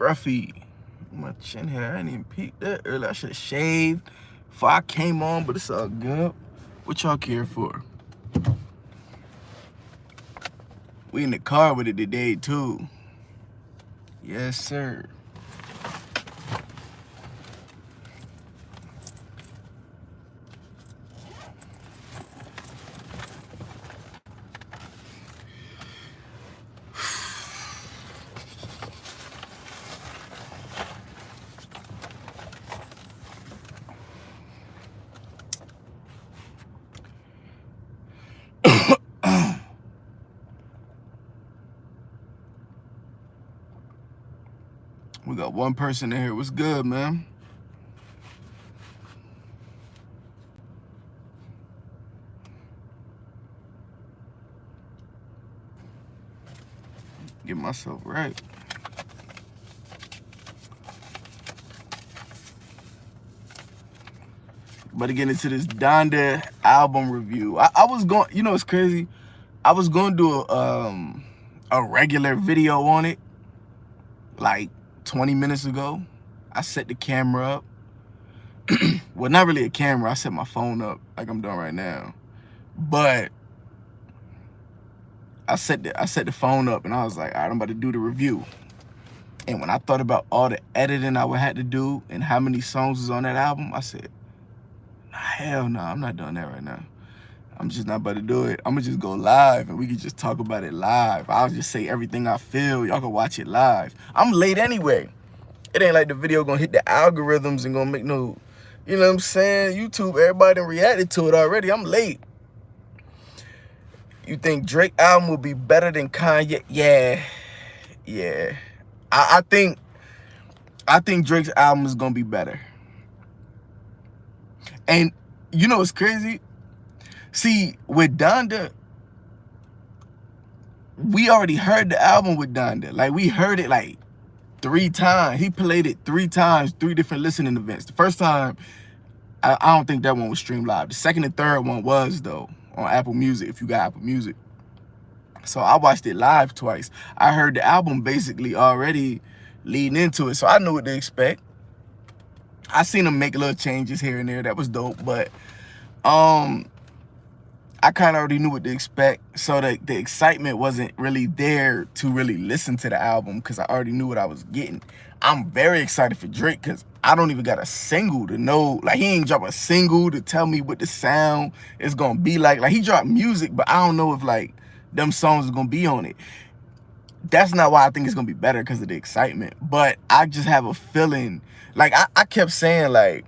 Scruffy. My chin hair, I didn't even peek that earlier. I should have shaved before I came on, but it's all good. What y'all care for? We in the car with it today, too. Yes, sir. We got one person in here. What's good, man? Get myself right. About to get into this Donda album review. I was going, you know, it's crazy. I was going to do a regular video on it, like 20 minutes ago. I set the camera up. Well, not really a camera. I set my phone up like I'm doing right now. But I set the phone up and I was like, all right, I'm about to do the review. And when I thought about all the editing I would have to do and how many songs was on that album, I said, nah, hell no, I'm not doing that right now. I'm just not about to do it. I'm gonna just go live and we can just talk about it live. I'll just say everything I feel. Y'all can watch it live. I'm late anyway. It ain't like the video gonna hit the algorithms and gonna make no, you know what I'm saying? YouTube, everybody done reacted to it already. I'm late. You think Drake album will be better than Kanye? Yeah. I think Drake's album is gonna be better. And you know what's crazy? See, with Donda, we already heard the album with Donda. Like, we heard it like 3 times. He played it 3 times, 3 different listening events. The first time, I don't think that one was streamed live. The second and third one was, though, on Apple Music, if you got Apple Music. So I watched it live twice. I heard the album basically already leading into it, so I knew what to expect. I seen him make little changes here and there. That was dope, but I kind of already knew what to expect, so that the excitement wasn't really there to really listen to the album because I already knew what I was getting. I'm very excited for Drake because I don't even got a single to know. Like, he ain't drop a single to tell me what the sound is going to be like. Like, he dropped music, but I don't know if, like, them songs are going to be on it. That's not why I think it's going to be better, because of the excitement. But I just have a feeling, like, I kept saying, like,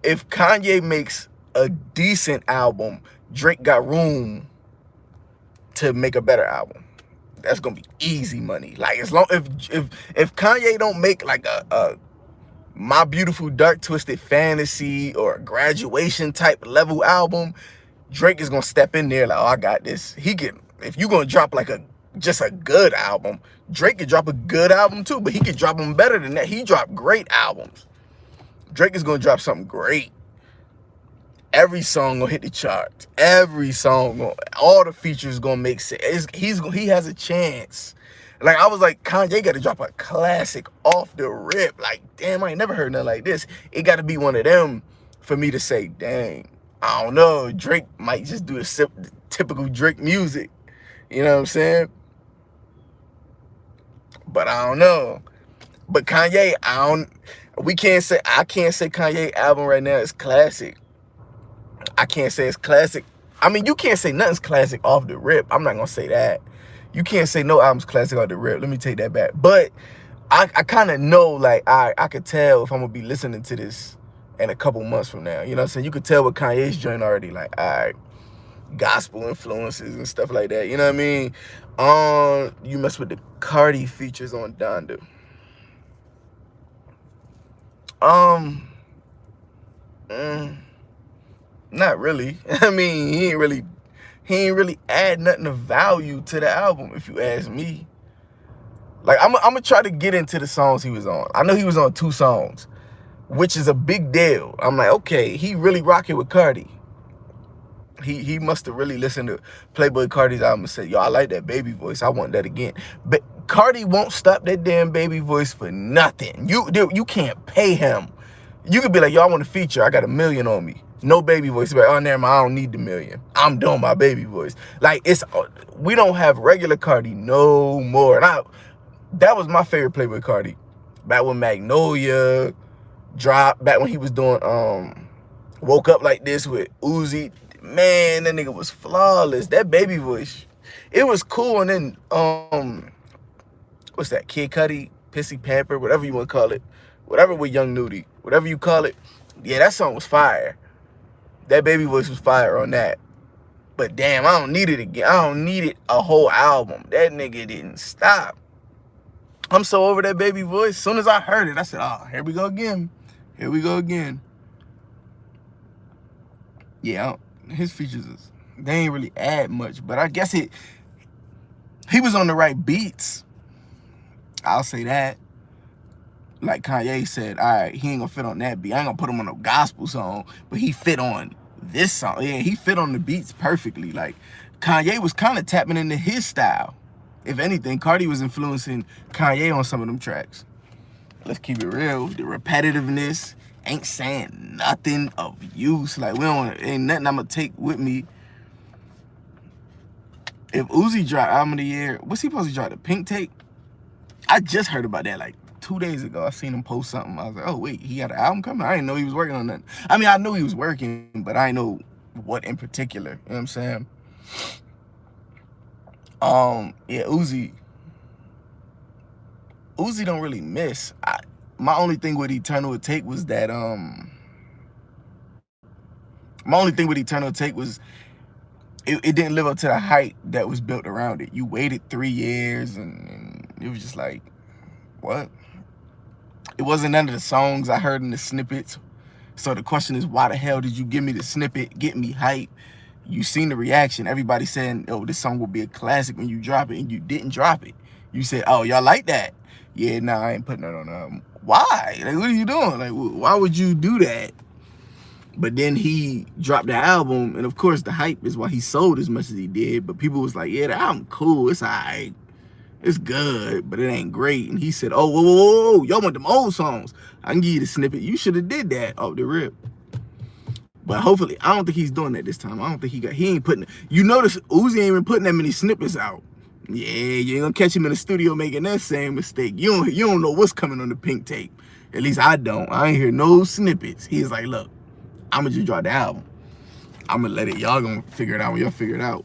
if Kanye makes a decent album, Drake got room to make a better album. That's gonna be easy money. Like, as long if Kanye don't make like a My Beautiful Dark Twisted Fantasy or a Graduation type level album, Drake is gonna step in there like, oh, I got this. He can, if you gonna drop like just a good album, Drake could drop a good album too, but he could drop them better than that. He dropped great albums. Drake is gonna drop something great. Every song gonna hit the charts. Every song, all the features gonna make sense. He has a chance. Like, I was like, Kanye got to drop a classic off the rip. Like, damn, I ain't never heard nothing like this. It got to be one of them for me to say, dang, I don't know. Drake might just do the typical Drake music. You know what I'm saying? But I don't know. But Kanye, I can't say Kanye album right now is classic. I can't say it's classic. I mean, you can't say nothing's classic off the rip. I'm not gonna say that. You can't say no album's classic off the rip. Let me take that back. But I kind of know, like, I could tell if I'm gonna be listening to this in a couple months from now. You know what I'm saying? You could tell with Kanye's joint already, like, all right, gospel influences and stuff like that. You know what I mean? You mess with the Cardi features on Donda. Not really. I mean, he ain't really add nothing of value to the album, if you ask me. Like, I'm gonna try to get into the songs he was on. I know he was on 2 songs, which is a big deal. I'm like, okay, he really rocking with Cardi. He must have really listened to Playboi Carti's album and said, yo, I like that baby voice. I want that again. But Cardi won't stop that damn baby voice for nothing. You can't pay him. You could be like, yo, I want a feature. I got $1 million on me. No baby voice. But oh, never mind, I don't need the $1 million. I'm doing my baby voice. Like, we don't have regular Cardi no more. And that was my favorite Playboy Cardi. Back when Magnolia dropped, back when he was doing Woke Up Like This with Uzi. Man, that nigga was flawless. That baby voice, it was cool. And then what's that? Kid Cudi, Pissy Pamper, whatever you want to call it. Whatever with Young Nudie, whatever you call it. Yeah, that song was fire. That baby voice was fire on that. But damn, I don't need it again. I don't need it a whole album. That nigga didn't stop. I'm so over that baby voice. As soon as I heard it, I said, oh, here we go again. Here we go again. Yeah, his features, they ain't really add much. But I guess he was on the right beats. I'll say that. Like Kanye said, all right, he ain't gonna fit on that beat. I ain't gonna put him on a gospel song, but he fit on this song. Yeah, he fit on the beats perfectly. Like, Kanye was kind of tapping into his style. If anything, Cardi was influencing Kanye on some of them tracks. Let's keep it real. The repetitiveness ain't saying nothing of use. Like, ain't nothing I'm gonna take with me. If Uzi dropped album of the year, what's he supposed to drop? The Pink Tape? I just heard about that like 2 days ago. I seen him post something. I was like, oh wait, he got an album coming? I didn't know he was working on that. I mean, I knew he was working, but I didn't know what in particular. You know what I'm saying? Yeah, Uzi don't really miss. My only thing with Eternal Take was that it didn't live up to the hype that was built around it. You waited 3 years and it was just like, what? It wasn't none of the songs I heard in the snippets. So the question is, why the hell did you give me the snippet, get me hype? You seen the reaction. Everybody saying, oh, this song will be a classic when you drop it, and you didn't drop it. You said, oh, y'all like that? Yeah, nah, I ain't putting that on. Why? Like, what are you doing? Like, why would you do that? But then he dropped the album, and of course the hype is why he sold as much as he did. But people was like, yeah, the album cool, it's all right. It's good, but it ain't great. And he said, oh, whoa, y'all want them old songs. I can give you the snippet. You should have did that off the rip. But hopefully, I don't think he's doing that this time. I don't think he ain't putting, you notice Uzi ain't even putting that many snippets out. Yeah, you ain't gonna catch him in the studio making that same mistake. You don't know what's coming on the Pink Tape. At least I don't. I ain't hear no snippets. He's like, look, I'm gonna just drop the album. I'm gonna let it, y'all gonna figure it out when y'all figure it out.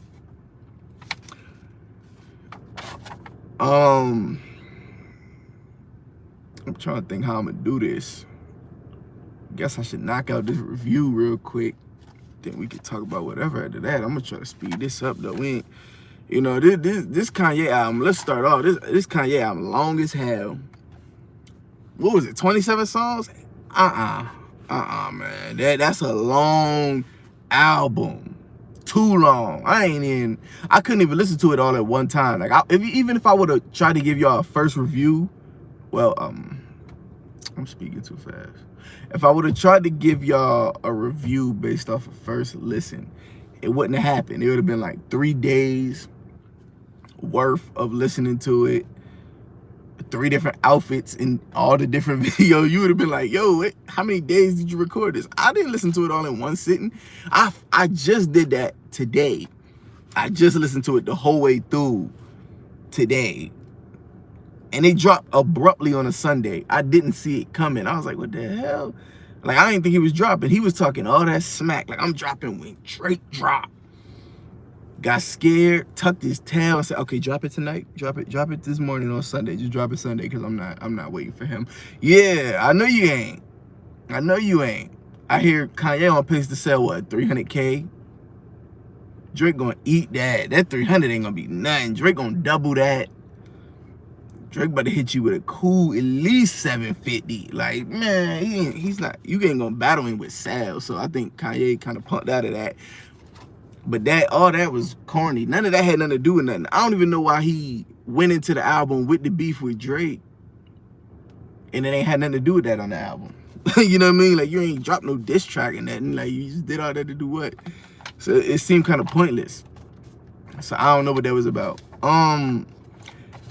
I'm trying to think how I'm gonna do this. Guess I should knock out this review real quick. Then we can talk about whatever after that. I'm gonna try to speed this up though. We ain't, you know, this Kanye album. Let's start off. This Kanye album long as hell. What was it? 27 songs? Man. That's a long album. Too long. I couldn't even listen to it all at one time. Like, even if I would have tried to give y'all a first review, well, I'm speaking too fast. If I would have tried to give y'all a review based off of first listen, it wouldn't have happened. It would have been like 3 days worth of listening to it, 3 different outfits in all the different videos. You would have been like, yo, how many days did you record this? I didn't listen to it all in one sitting. I just did that today. I just listened to it the whole way through today. And it dropped abruptly on a Sunday. I didn't see it coming. I was like, what the hell? Like, I didn't think he was dropping. He was talking all that smack. Like, I'm dropping when Drake dropped. Got scared, tucked his tail, and said, okay, drop it tonight. Drop it this morning on Sunday. Just drop it Sunday, because I'm not waiting for him. Yeah, I know you ain't. I hear Kanye on pace to sell, what, 300K? Drake gonna eat that. That 300 ain't gonna be nothing. Drake gonna double that. Drake about to hit you with a cool at least 750. Like, man, he's not, you ain't gonna battle him with sales. So I think Kanye kind of pumped out of that. But all that was corny. None of that had nothing to do with nothing. I don't even know why he went into the album with the beef with Drake, and it ain't had nothing to do with that on the album. You know what I mean? Like, you ain't dropped no diss track and nothing. Like, you just did all that to do what? So it seemed kind of pointless. So I don't know what that was about.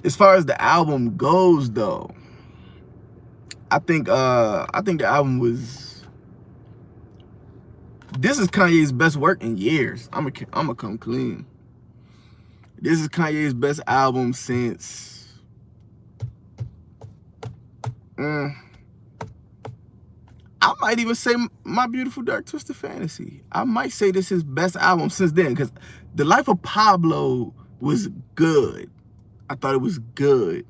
As far as the album goes, though, I think the album was. This is Kanye's best work in years. I'm gonna come clean. This is Kanye's best album since. I might even say My Beautiful Dark Twisted Fantasy. I might say this is his best album since then, because The Life of Pablo was good. I thought it was good.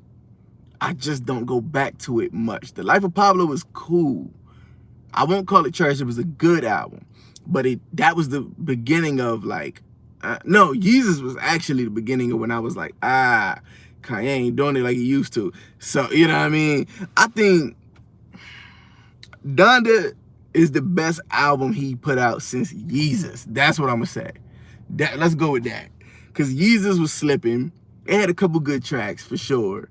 I just don't go back to it much. The Life of Pablo was cool. I won't call it trash. It was a good album. But that was the beginning of like, no, Yeezus was actually the beginning of when I was like, Kanye ain't doing it like he used to. So, you know what I mean? I think Donda is the best album he put out since Yeezus. That's what I'm gonna say. Let's go with that. Because Yeezus was slipping. It had a couple good tracks for sure,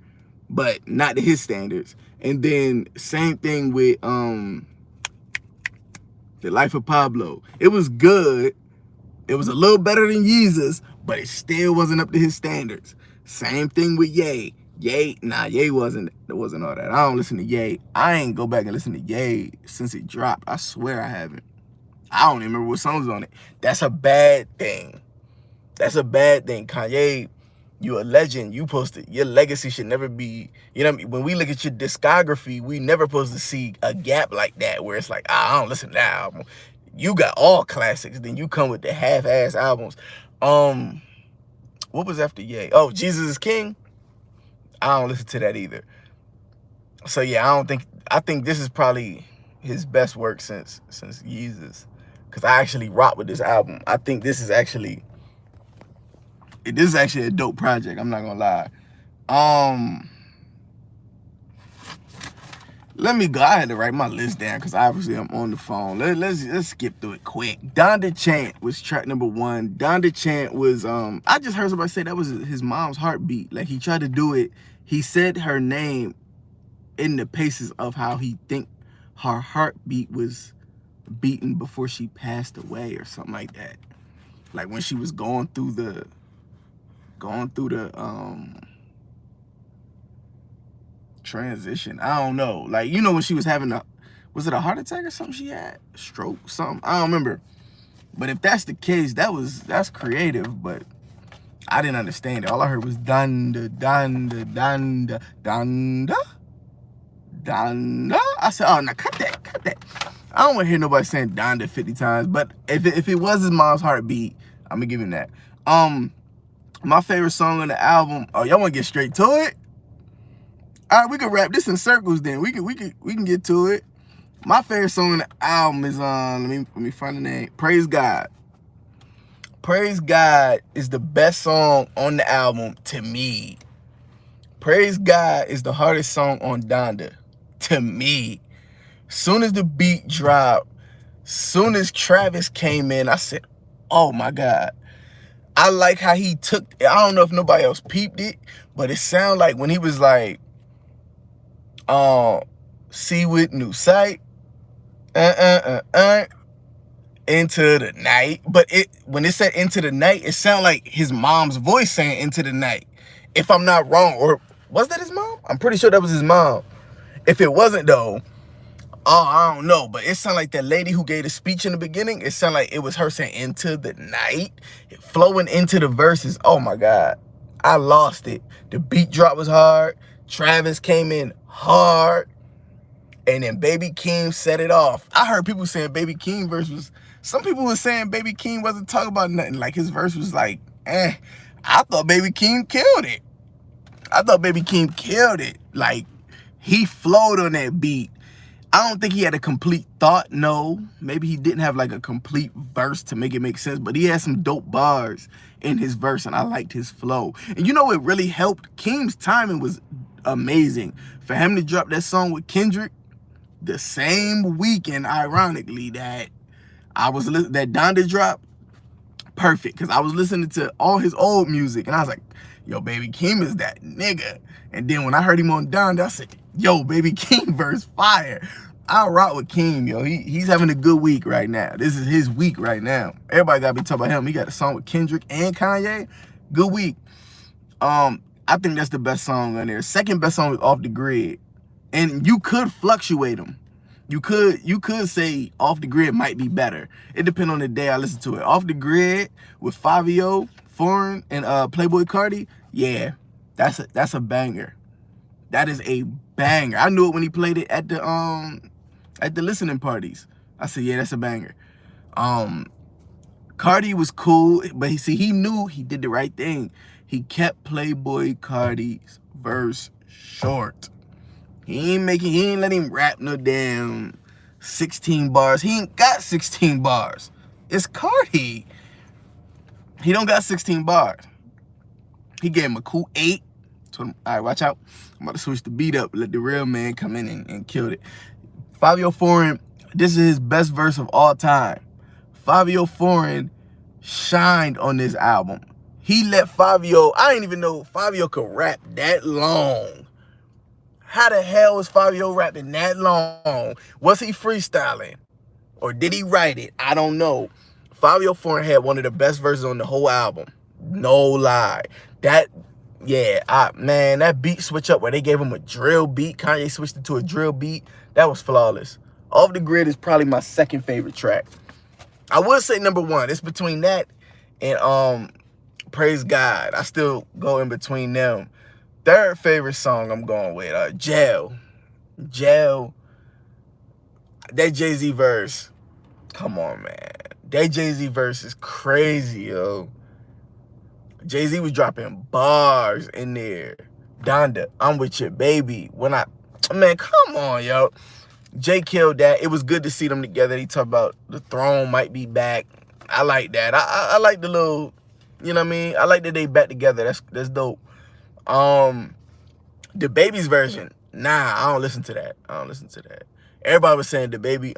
but not to his standards. And then same thing with The Life of Pablo. It was good. It was a little better than Yeezus, but it still wasn't up to his standards. Same thing with Ye. Ye wasn't all that. I don't listen to Ye. I ain't go back and listen to Ye since it dropped. I swear I haven't. I don't even remember what songs on it. That's a bad thing. That's a bad thing. Kanye, you a legend. You posted. Your legacy should never be, you know what I mean? When we look at your discography, we never supposed to see a gap like that where it's like, I don't listen to that album. You got all classics. Then you come with the half-ass albums. What was after Ye? Oh, Jesus is King. I don't listen to that either. So yeah, I think this is probably his best work since Yeezus. Cause I actually rock with this album. I think this is actually a dope project. I'm not gonna lie. Let me go. I had to write my list down because obviously I'm on the phone. Let's skip through it quick. Donda Chant was track number 1. Donda Chant was I just heard somebody say that was his mom's heartbeat. Like he tried to do it. He said her name in the paces of how he think her heartbeat was beaten before she passed away or something like that. Like when she was going through the transition. I don't know. Like, you know, when she was having was it a heart attack or something she had? Stroke, something. I don't remember. But if that's the case, that's creative, but I didn't understand it. All I heard was Donda, Donda, Donda, Donda, Donda. I said, oh, now cut that. I don't want to hear nobody saying Donda 50 times, but if it was his mom's heartbeat, I'm gonna give him that. My favorite song on the album. Oh, y'all want to get straight to it? All right, we can wrap this in circles then. We can get to it. My favorite song on the album is let me find the name. Praise God. Praise God is the best song on the album to me. Praise God is the hardest song on Donda to me. Soon as the beat dropped, soon as Travis came in, I said, oh my God. I like how he took, I don't know if nobody else peeped it, but it sounded like when he was like, see with new sight, into the night. But when it said into the night, it sounded like his mom's voice saying into the night. If I'm not wrong, or was that his mom? I'm pretty sure that was his mom. If it wasn't though, I don't know, but it sounded like that lady who gave the speech in the beginning, it sounded like it was her saying into the night, flowing into the verses. Oh my God, I lost it. The beat drop was hard. Travis came in hard. And then Baby Keem set it off. I heard people saying Baby Keem verse was, some people were saying Baby Keem wasn't talking about nothing. Like his verse was like, I thought Baby Keem killed it. Like he flowed on that beat. I don't think he had a complete thought. No, maybe he didn't have like a complete verse to make it make sense, but he had some dope bars in his verse and I liked his flow. And you know what really helped? Keem's timing was amazing. For him to drop that song with Kendrick the same weekend, ironically, that that Donda dropped, perfect. Because I was listening to all his old music and I was like, yo, Baby Keem is that nigga. And then when I heard him on Donda, I said, yo, Baby Keem verse fire. I rock with Keem, yo. He's having a good week right now. This is his week right now. Everybody gotta be talking about him. He got a song with Kendrick and Kanye. Good week. I I think that's the best song on there. Second best song is Off the Grid. And you could fluctuate them. You could say Off the Grid might be better. It depends on the day I listen to it. Off the Grid with Fabio, Foreign, and Playboy Cardi, yeah, that's a banger. That is a banger. I knew it when he played it at the listening parties. I said, yeah, that's a banger. Cardi was cool, but he knew he did the right thing. He kept Playboy Cardi's verse short. He ain't let him rap no damn 16 bars. He ain't got 16 bars. It's Cardi. He don't got 16 bars. He gave him a cool 8. Told him, all right, watch out. I'm about to switch the beat up. Let the real man come in and kill it. Fabio Foreign, this is his best verse of all time. Fabio Foreign shined on this album. He let Fabio, I didn't even know Fabio could rap that long. How the hell was Fabio rapping that long? Was he freestyling? Or did he write it? I don't know. Fabio Foreign had one of the best verses on the whole album. No lie. Man, that beat switch up where they gave him a drill beat. Kanye switched it to a drill beat. That was flawless. Off the Grid is probably my second favorite track. I would say number one. It's between that and Praise God. I still go in between them. Third favorite song I'm going with, Jail. Jail. That Jay-Z verse. Come on, man. That Jay-Z verse is crazy, yo. Jay-Z was dropping bars in there. Donda, I'm with you, baby. Man, come on, yo. Jay killed that. It was good to see them together. He talked about the throne might be back. I like that. I like the little, you know what I mean? I like that they back together. That's dope. The Baby's version, nah, I don't listen to that. Everybody was saying the Baby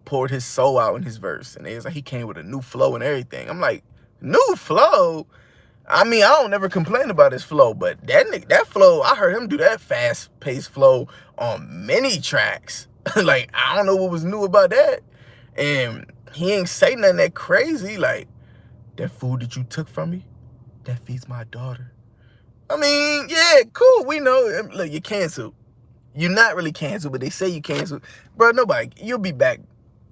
poured his soul out in his verse, and it was like he came with a new flow and everything. I'm like, new flow? I mean, I don't never complain about his flow, but that flow, I heard him do that fast-paced flow on many tracks. Like, I don't know what was new about that. And he ain't say nothing that crazy, like, that food that you took from me, that feeds my daughter. I mean, yeah, cool, we know. Look, you're canceled. You're not really canceled, but they say you canceled. Bro, you'll be back.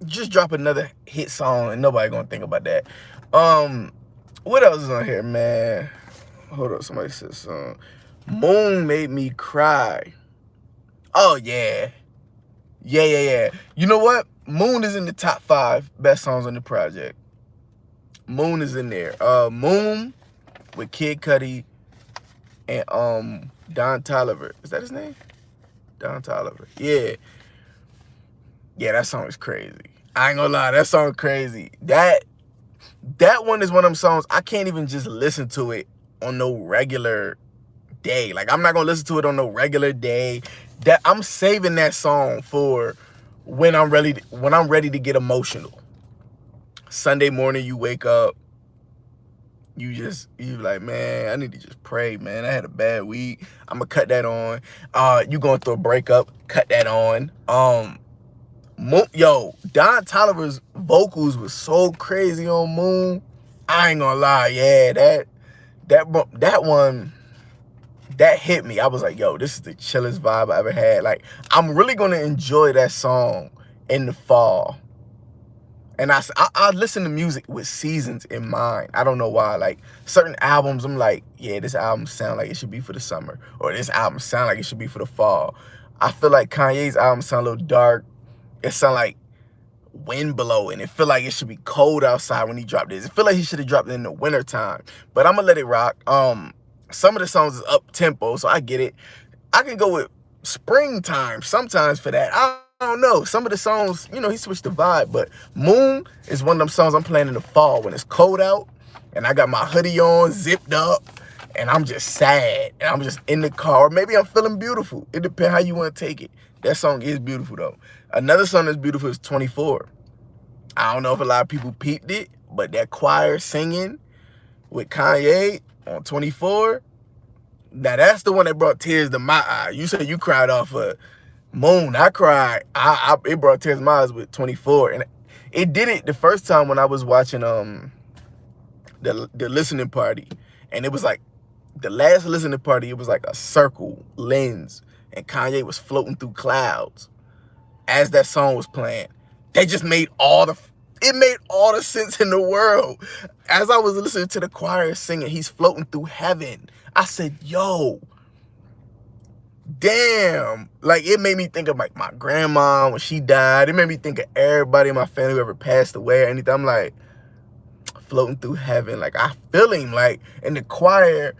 Just drop another hit song and nobody gonna think about that. What else is on here, man? Hold up, somebody said something. Moon made me cry. Oh, yeah. Yeah. You know what? Moon is in the top 5 best songs on the project. Moon is in there. Moon with Kid Cudi and Don Toliver. Is that his name? Don Toliver. Yeah. Yeah, that song is crazy. I ain't gonna lie, that song crazy. That one is one of them songs I can't even just listen to it on no regular day. Like, I'm not gonna listen to it on no regular day. That I'm saving that song for when I'm ready to get emotional. Sunday morning, you wake up, you like, man, I need to just pray, man. I had a bad week. I'm gonna cut that on. You going through a breakup, cut that on. Yo, Don Toliver's vocals was so crazy on Moon. I ain't gonna lie, yeah, that one, that hit me. I was like, yo, this is the chillest vibe I ever had. Like, I'm really gonna enjoy that song in the fall. And I listen to music with seasons in mind. I don't know why. Like, certain albums, I'm like, yeah, this album sound like it should be for the summer. Or this album sound like it should be for the fall. I feel like Kanye's album sound a little dark. It sound like wind blowing. It feel like it should be cold outside when he dropped this. It feel like he should have dropped it in the winter time. But I'm gonna let it rock. Some of the songs is up tempo, so I get it. I can go with springtime sometimes for that. I don't know. Some of the songs, you know, he switched the vibe. But Moon is one of them songs I'm playing in the fall when it's cold out and I got my hoodie on, zipped up, and I'm just sad and I'm just in the car. Maybe I'm feeling beautiful. It depends how you want to take it. That song is beautiful, though. Another song that's beautiful is 24. I don't know if a lot of people peeped it, but that choir singing with Kanye on 24, now that's the one that brought tears to my eye. You said you cried off of Moon. I cried. It brought tears to my eyes with 24. And it did it the first time when I was watching the listening party. And it was like The last listening party, it was like a circle lens, and Kanye was floating through clouds as that song was playing. That just made it made all the sense in the world. As I was listening to the choir singing, he's floating through heaven. I said, yo, damn. Like, it made me think of like my grandma when she died. It made me think of everybody in my family who ever passed away or anything. I'm like, floating through heaven. Like, I feel him. Like, in the choir,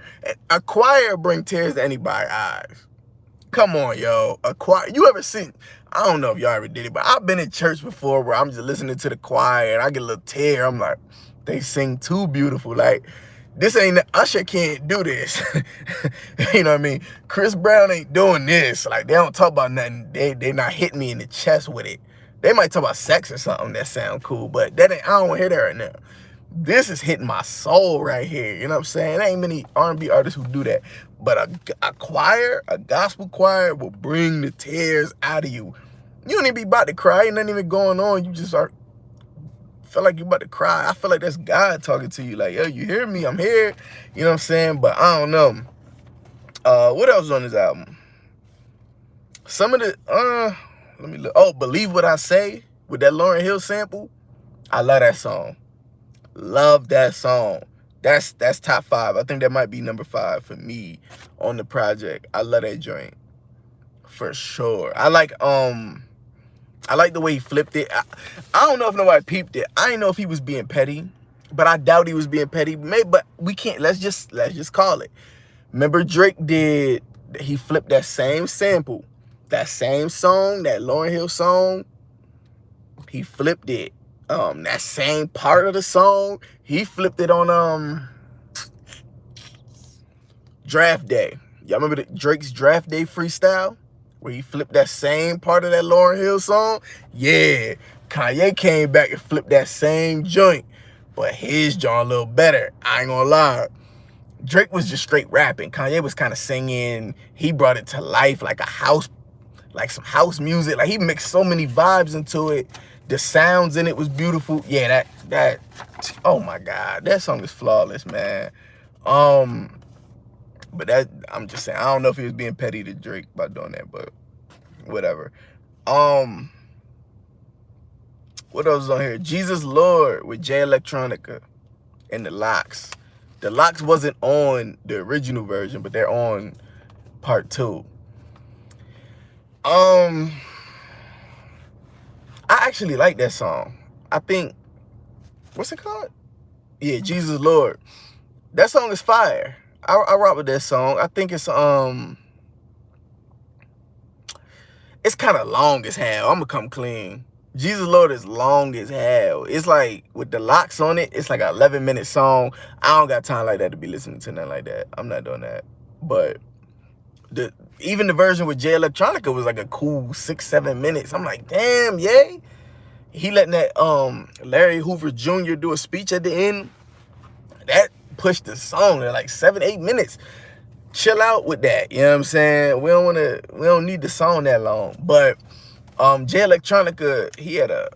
a choir bring tears to anybody's eyes. Come on, yo. A choir. You ever seen, I don't know if y'all ever did it, but I've been in church before where I'm just listening to the choir and I get a little tear. I'm like, they sing too beautiful. Like, this ain't, Usher can't do this. You know what I mean? Chris Brown ain't doing this. Like, they don't talk about nothing. They not hitting me in the chest with it. They might talk about sex or something that sound cool, but that ain't, I don't want to hear that right now. This is hitting my soul right here. You know what I'm saying? There ain't many R&B artists who do that. But a choir, a gospel choir, will bring the tears out of you. You don't even be about to cry. Ain't nothing even going on. You just feel like you about to cry. I feel like that's God talking to you. Like, yo, you hear me? I'm here. You know what I'm saying? But I don't know. What else is on this album? Some of the, let me look. Oh, Believe What I Say with that Lauryn Hill sample. I love that song. Love that song. That's top 5. I think that might be number 5 for me on the project. I love that joint for sure. I like the way he flipped it. I don't know if nobody peeped it. I didn't know if he was being petty, but I doubt he was being petty. Maybe, but we can't. Let's just call it. Remember he flipped that same sample, that same song, that Lauryn Hill song. He flipped it. That same part of the song, he flipped it on Draft Day. Y'all remember Drake's Draft Day freestyle? Where he flipped that same part of that Lauryn Hill song? Yeah. Kanye came back and flipped that same joint. But his joint a little better. I ain't gonna lie. Drake was just straight rapping. Kanye was kind of singing. He brought it to life like like some house music. Like, he mixed so many vibes into it. The sounds in it was beautiful. Yeah, that oh my God, that song is flawless, man. But I'm just saying, I don't know if he was being petty to Drake by doing that, but whatever. What else is on here? Jesus Lord with Jay Electronica and the Lox. The Lox wasn't on the original version, but they're on part 2. I actually like that song. I think, what's it called? Yeah, Jesus Lord. That song is fire. I rock with that song. I think it's kind of long as hell. I'm gonna come clean. Jesus Lord is long as hell. It's like, with the Lox on it, it's like an 11-minute song. I don't got time like that to be listening to nothing like that. I'm not doing that. But even the version with Jay Electronica was like a cool 6-7 minutes. I'm like, damn, yay. He letting that Larry Hoover Jr. do a speech at the end. That pushed the song to like 7-8 minutes. Chill out with that. You know what I'm saying? We don't need the song that long. But Jay Electronica, he had a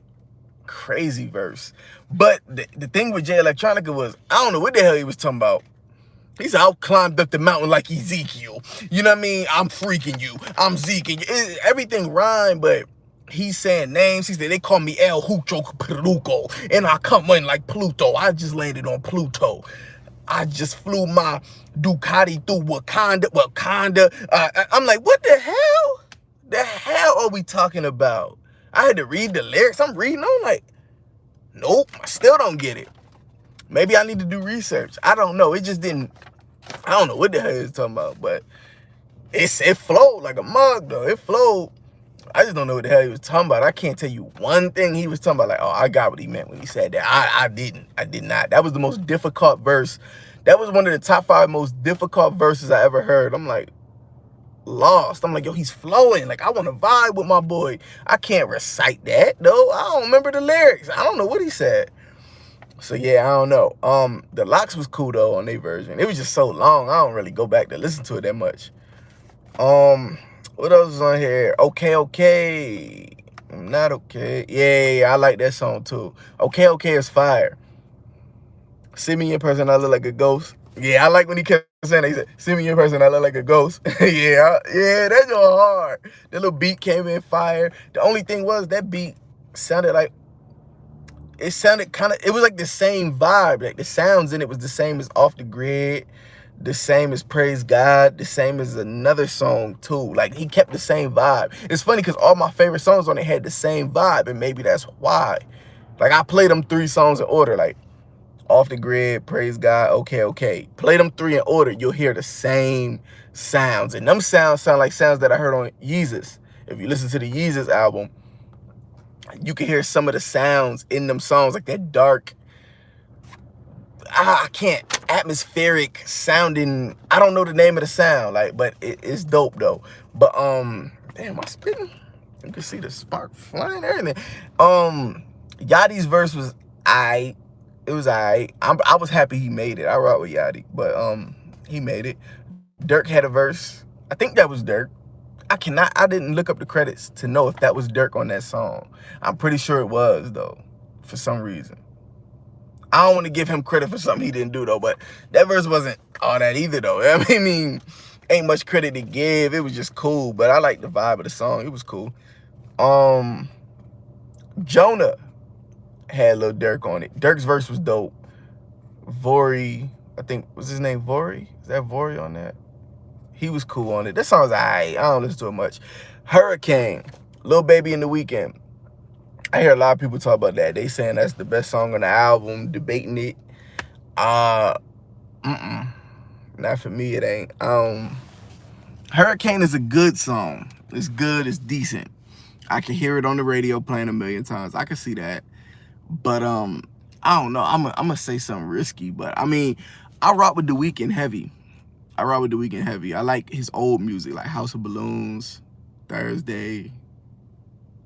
crazy verse. But the thing with Jay Electronica was, I don't know what the hell he was talking about. He said, I climbed up the mountain like Ezekiel. You know what I mean? I'm freaking you. I'm zeking you. Everything rhymed, but he's saying names. He said, they call me El Hucho Peruco, and I come in like Pluto. I just landed on Pluto. I just flew my Ducati through Wakanda. I'm like, what the hell? The hell are we talking about? I had to read the lyrics. I'm reading. I'm like, nope, I still don't get it. Maybe I need to do research. I don't know. It just didn't. I don't know what the hell it's talking about, but it flowed like a mug, though. It flowed. I just don't know what the hell he was talking about. I can't tell you one thing he was talking about. Like, oh, I got what he meant when he said that. I didn't. I did not. That was the most difficult verse. That was one of the top 5 most difficult verses I ever heard. I'm like, lost. I'm like, yo, he's flowing. Like, I want to vibe with my boy. I can't recite that, though. I don't remember the lyrics. I don't know what he said. So yeah, I don't know. The Lox was cool though on their version. It was just so long. I don't really go back to listen to it that much. What else is on here? Okay. I'm not okay. Yeah, I like that song too. Okay is fire. See me in person, I look like a ghost. Yeah, I like when he kept saying that. He said, "See me in person, I look like a ghost." Yeah, that's all hard. The little beat came in fire. The only thing was that beat sounded like it sounded kind of. It was like the same vibe. Like the sounds in it was the same as Off the Grid, the same as Praise God, the same as another song too. Like he kept the same vibe. It's funny because all my favorite songs on it had the same vibe, and maybe that's why. Like I played them 3 songs in order. Like Off the Grid, Praise God, okay, okay. Play them 3 in order, you'll hear the same sounds. And them sounds sound like sounds that I heard on Yeezus. If you listen to the Yeezus album, you can hear some of the sounds in them songs, like that dark, I can't, atmospheric sounding, I don't know the name of the sound, like, but it's dope though. But damn, I spitting? You can see the spark flying, everything. Yachty's verse was it was I was happy he made it. I rock with Yachty, but he made it. Dirk had a verse. I think that was Dirk. I didn't look up the credits to know if that was Dirk on that song. I'm pretty sure it was though, for some reason. I don't want to give him credit for something he didn't do though, but that verse wasn't all that either though. I mean, ain't much credit to give. It was just cool, but I like the vibe of the song. It was cool. Jonah had Lil Durk on it. Dirk's verse was dope. Vori, I think, was his name Vori? Is that Vori on that? He was cool on it. That song's alright. I don't listen to it much. Hurricane, Lil Baby in the Weekend. I hear a lot of people talk about that. They saying that's the best song on the album, debating it. Not for me, it ain't. Hurricane is a good song. It's good, it's decent. I can hear it on the radio playing a million times. I can see that. But I don't know. I'm gonna say something risky, but I mean, I rock with The Weeknd heavy. I like his old music, like House of Balloons, Thursday,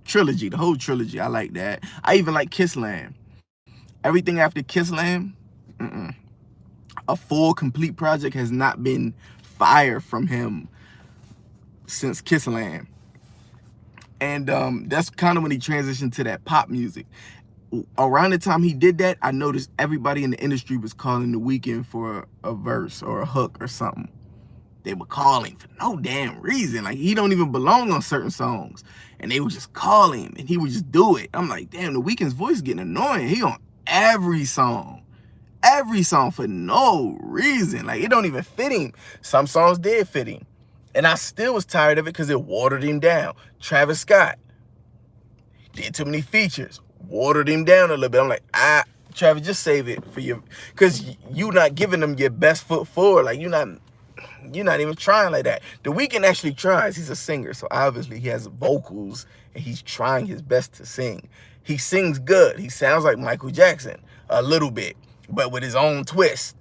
Trilogy, the whole trilogy. I like that. I even like Kissland. Everything after Kissland, a full complete project has not been fire from him since Kissland. And that's kind of when he transitioned to that pop music. Around the time he did that, I noticed everybody in the industry was calling The Weeknd for a verse or a hook or something. They were calling for no damn reason. Like, he don't even belong on certain songs. And they would just call him, and he would just do it. I'm like, damn, The Weeknd's voice is getting annoying. He on every song for no reason. Like, it don't even fit him. Some songs did fit him. And I still was tired of it because it watered him down. Travis Scott did too many features, watered him down a little bit. I'm like, Travis, just save it for you, because you not giving them your best foot forward. Like, you're not even trying like that. The Weeknd actually tries. He's a singer, so obviously he has vocals, and he's trying his best to sing. He sings good. He sounds like Michael Jackson a little bit, but with his own twist.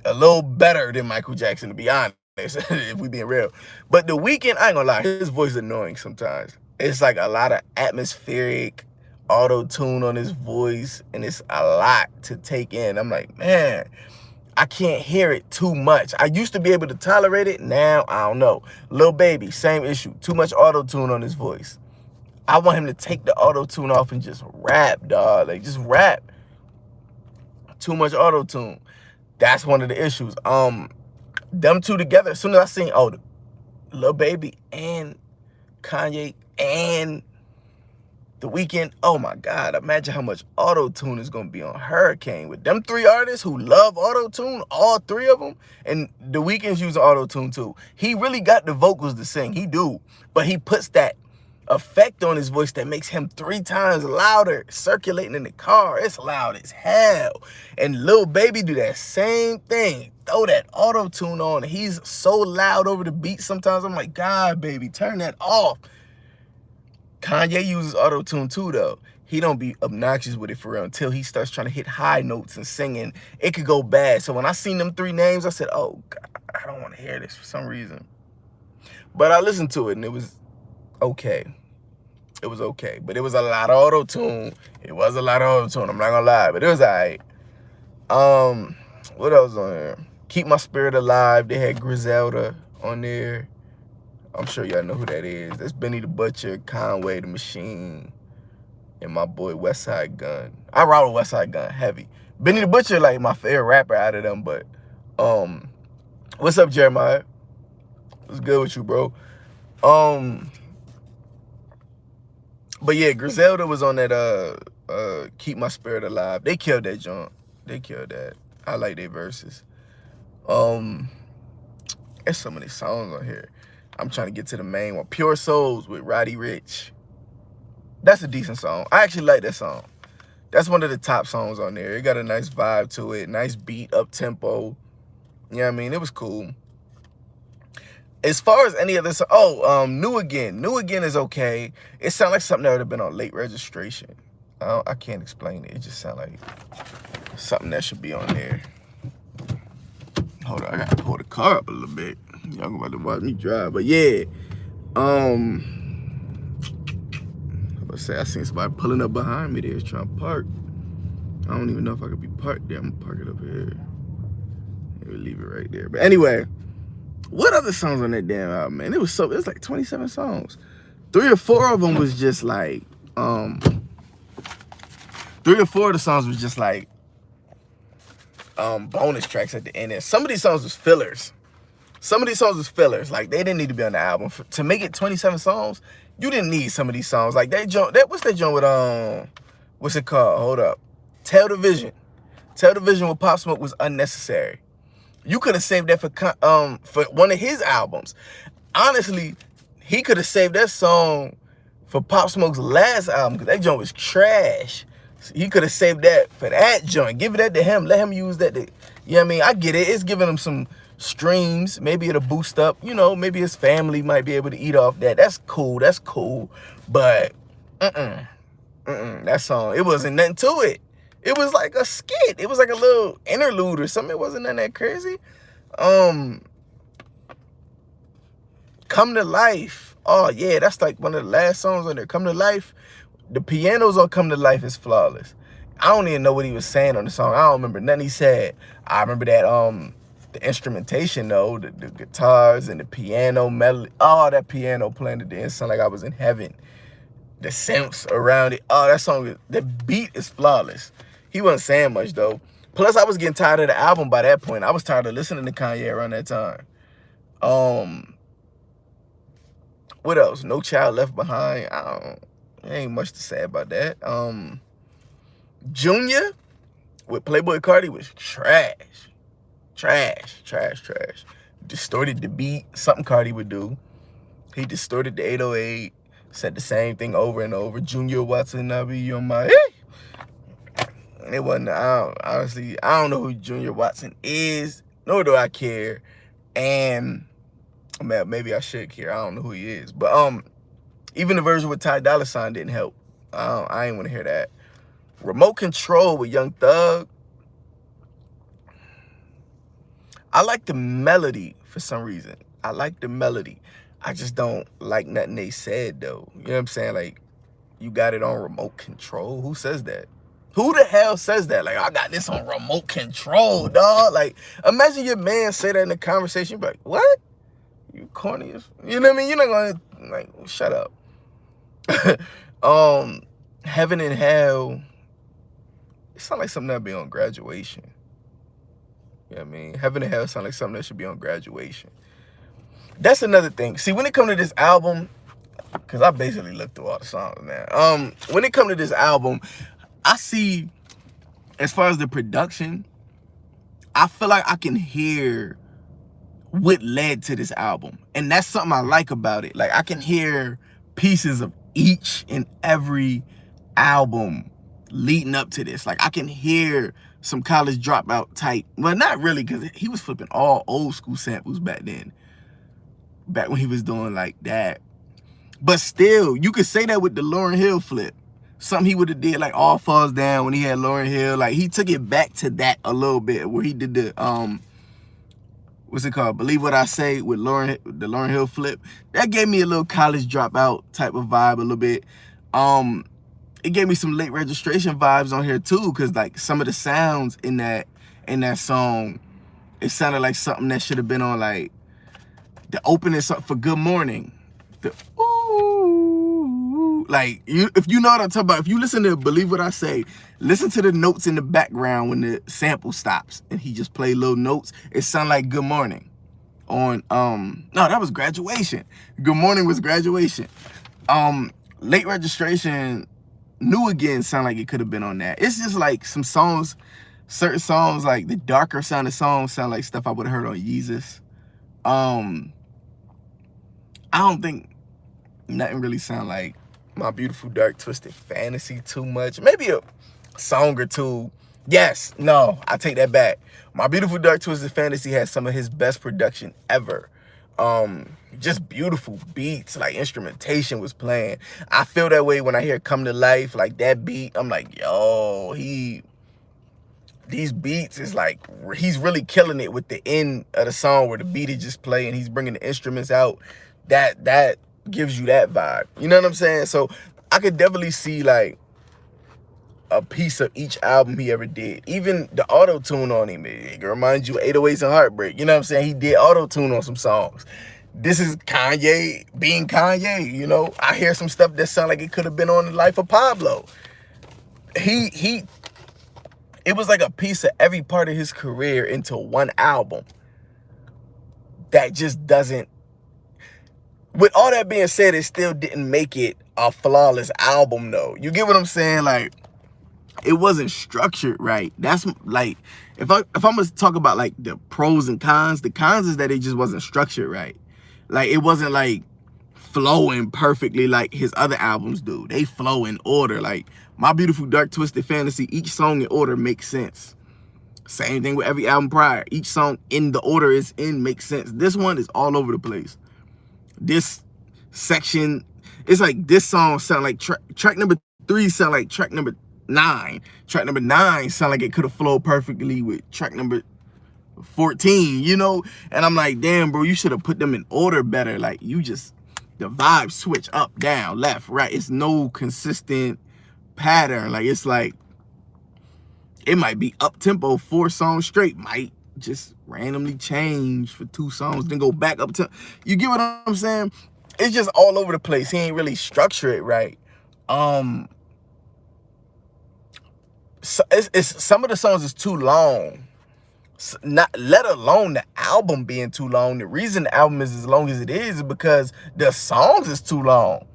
A little better than Michael Jackson, to be honest, if we being real. But The Weeknd, I ain't gonna lie, his voice is annoying sometimes. It's like a lot of atmospheric auto-tune on his voice, and it's a lot to take in. I'm like, man, I can't hear it too much. I used to be able to tolerate it. Now, I don't know. Lil Baby, same issue. Too much auto-tune on his voice. I want him to take the auto-tune off and just rap, dog. Like, just rap. Too much auto-tune. That's one of the issues. Them two together, as soon as I seen, Lil Baby and Kanye and The Weeknd, oh my God, imagine how much auto-tune is gonna be on Hurricane. With them 3 artists who love auto-tune, all 3 of them, and The Weeknd's using auto-tune too. He really got the vocals to sing, he do, but he puts that effect on his voice that makes him 3 times louder, circulating in the car. It's loud as hell. And Lil Baby do that same thing. Throw that auto-tune on. He's so loud over the beat sometimes. I'm like, God, baby, turn that off. Kanye uses auto-tune too, though. He don't be obnoxious with it for real until he starts trying to hit high notes and singing. It could go bad. So when I seen them 3 names, I said, oh, God, I don't want to hear this for some reason. But I listened to it, and it was okay. It was okay. But it was a lot of auto-tune. I'm not gonna lie, but it was all right. What else on there? Keep My Spirit Alive. They had Griselda on there. I'm sure y'all know who that is. That's Benny the Butcher, Conway the Machine, and my boy Westside Gun. I rock with Westside Gun heavy. Benny the Butcher, like, my favorite rapper out of them, but What's up, Jeremiah? What's good with you, bro? But yeah, Griselda was on that Keep My Spirit Alive. They killed that joint. They killed that. I like their verses. There's so many songs on here. I'm trying to get to the main one. Pure Souls with Roddy Ricch. That's a decent song. I actually like that song. That's one of the top songs on there. It got a nice vibe to it, nice beat, up tempo. You know what I mean? It was cool. As far as any other song, New Again. New Again is okay. It sounds like something that would have been on Late Registration. I can't explain it. It just sounds like something that should be on there. Hold on, I gotta pull the car up a little bit. Y'all about to watch me drive, but yeah. I seen somebody pulling up behind me there trying to park. I don't even know if I could be parked there. I'm gonna park it up here. Maybe leave it right there. But anyway, what other songs on that damn album, man? It was like 27 songs. 3 or 4 of them was just like, 3 or 4 of the songs was just like bonus tracks at the end. And some of these songs was fillers. Like, they didn't need to be on the album. To make it 27 songs, you didn't need some of these songs. Like, what's that joint with, what's it called? Hold up. Tell the Vision. Tell the Vision with Pop Smoke was unnecessary. You could have saved that for one of his albums. Honestly, he could have saved that song for Pop Smoke's last album, because that joint was trash. So he could have saved that for that joint. Give that to him. Let him use that. You know what I mean? I get it. It's giving him some streams. Maybe it'll boost up. You know, maybe his family might be able to eat off that. That's cool. That's cool. But, that song, it wasn't nothing to it. It was like a skit. It was like a little interlude or something. It wasn't nothing that crazy. Come to Life. Oh, yeah, that's like one of the last songs on there. Come to Life. The pianos on Come to Life is flawless. I don't even know what he was saying on the song. I don't remember nothing he said. I remember that the instrumentation though, the guitars and the piano melody. Oh, that piano playing at the end sounded like I was in heaven. The synths around it. Oh, that song, the beat is flawless. He wasn't saying much though. Plus, I was getting tired of the album by that point. I was tired of listening to Kanye around that time. What else? No Child Left Behind. Ain't much to say about that. Junior with Playboy Cardi was trash. Distorted the beat. Something Cardi would do. He distorted the 808. Said the same thing over and over. Junior Watson, I be on my... It wasn't, honestly, I don't know who Junior Watson is, nor do I care. And maybe I should care. I don't know who he is. But even the version with Ty Dolla $ign didn't help. I ain't want to hear that. Remote Control with Young Thug. I like the melody for some reason. I like the melody. I just don't like nothing they said, though. You know what I'm saying? Like, you got it on Remote Control? Who says that? Who the hell says that? Like, I got this on Remote Control, dog. Like, imagine your man say that in a conversation. You be like, what? You corny as... You know what I mean? You're not going to, like, shut up. Heaven and Hell. It sounds like something that'd be on Graduation. You know what I mean? Heaven and Hell sound like something that should be on Graduation. That's another thing. See, when it comes to this album, because I basically looked through all the songs, man. When it comes to this album, I see, as far as the production, I feel like I can hear what led to this album. And that's something I like about it. Like, I can hear pieces of each and every album leading up to this. Like, I can hear some College Dropout type. Well, not really, because he was flipping all old school samples back then. Back when he was doing like that. But still, you could say that with the Lauryn Hill flip. Something he would have did like All Falls Down when he had Lauryn Hill. Like, he took it back to that a little bit, where he did the what's it called? Believe What I Say with the Lauryn Hill flip. That gave me a little College Dropout type of vibe a little bit. It gave me some Late Registration vibes on here too, because like some of the sounds in that song, it sounded like something that should have been on like the opening for Good Morning. The ooh, Like, if you know what I'm talking about, if you listen to Believe What I Say, listen to the notes in the background when the sample stops and he just play little notes. It sound like Good Morning on, no, that was Graduation. Good Morning was Graduation. Late Registration, New Again sound like it could have been on that. It's just like some songs, certain songs, like the darker sounding songs sound like stuff I would have heard on Yeezus. I don't think nothing really sound like My Beautiful Dark Twisted Fantasy too much. Maybe a song or two. Yes, no, I take that back. My Beautiful Dark Twisted Fantasy has some of his best production ever. Just beautiful beats, like instrumentation was playing. I feel that way when I hear Come to Life, like that beat. I'm like, yo, these beats is like, he's really killing it with the end of the song where the beat is just playing. He's bringing the instruments out. That gives you that vibe. You know what I'm saying? So I could definitely see like a piece of each album he ever did. Even the auto-tune on him, it reminds you of 808s and Heartbreak. You know what I'm saying? He did auto-tune on some songs. This is Kanye being Kanye, you know? I hear some stuff that sound like it could have been on The Life of Pablo. It was like a piece of every part of his career into one album that just doesn't, with all that being said, it still didn't make it a flawless album though. You get what I'm saying? Like, it wasn't structured right. That's like, if I'm gonna talk about like the pros and cons, the cons is that it just wasn't structured right. Like, it wasn't like flowing perfectly like his other albums do. They flow in order. Like My Beautiful Dark Twisted Fantasy, each song in order makes sense. Same thing with every album prior. Each song in the order is in makes sense. This one is all over the place. This section, it's like this song sound like track number 3 sound like track number 9. Track number 9 sound like it could have flowed perfectly with track number 14, you know? And I'm like, damn, bro, you should have put them in order better. Like, you just, the vibe switch up, down, left, right. It's no consistent pattern. Like, it's like, it might be up tempo 4 songs straight, might just randomly change for 2 songs, then go back up to, you get what I'm saying? It's just all over the place. He ain't really structure it right. So it's some of the songs is too long. Not let alone the album being too long. The reason the album is as long as it is because the songs is too long.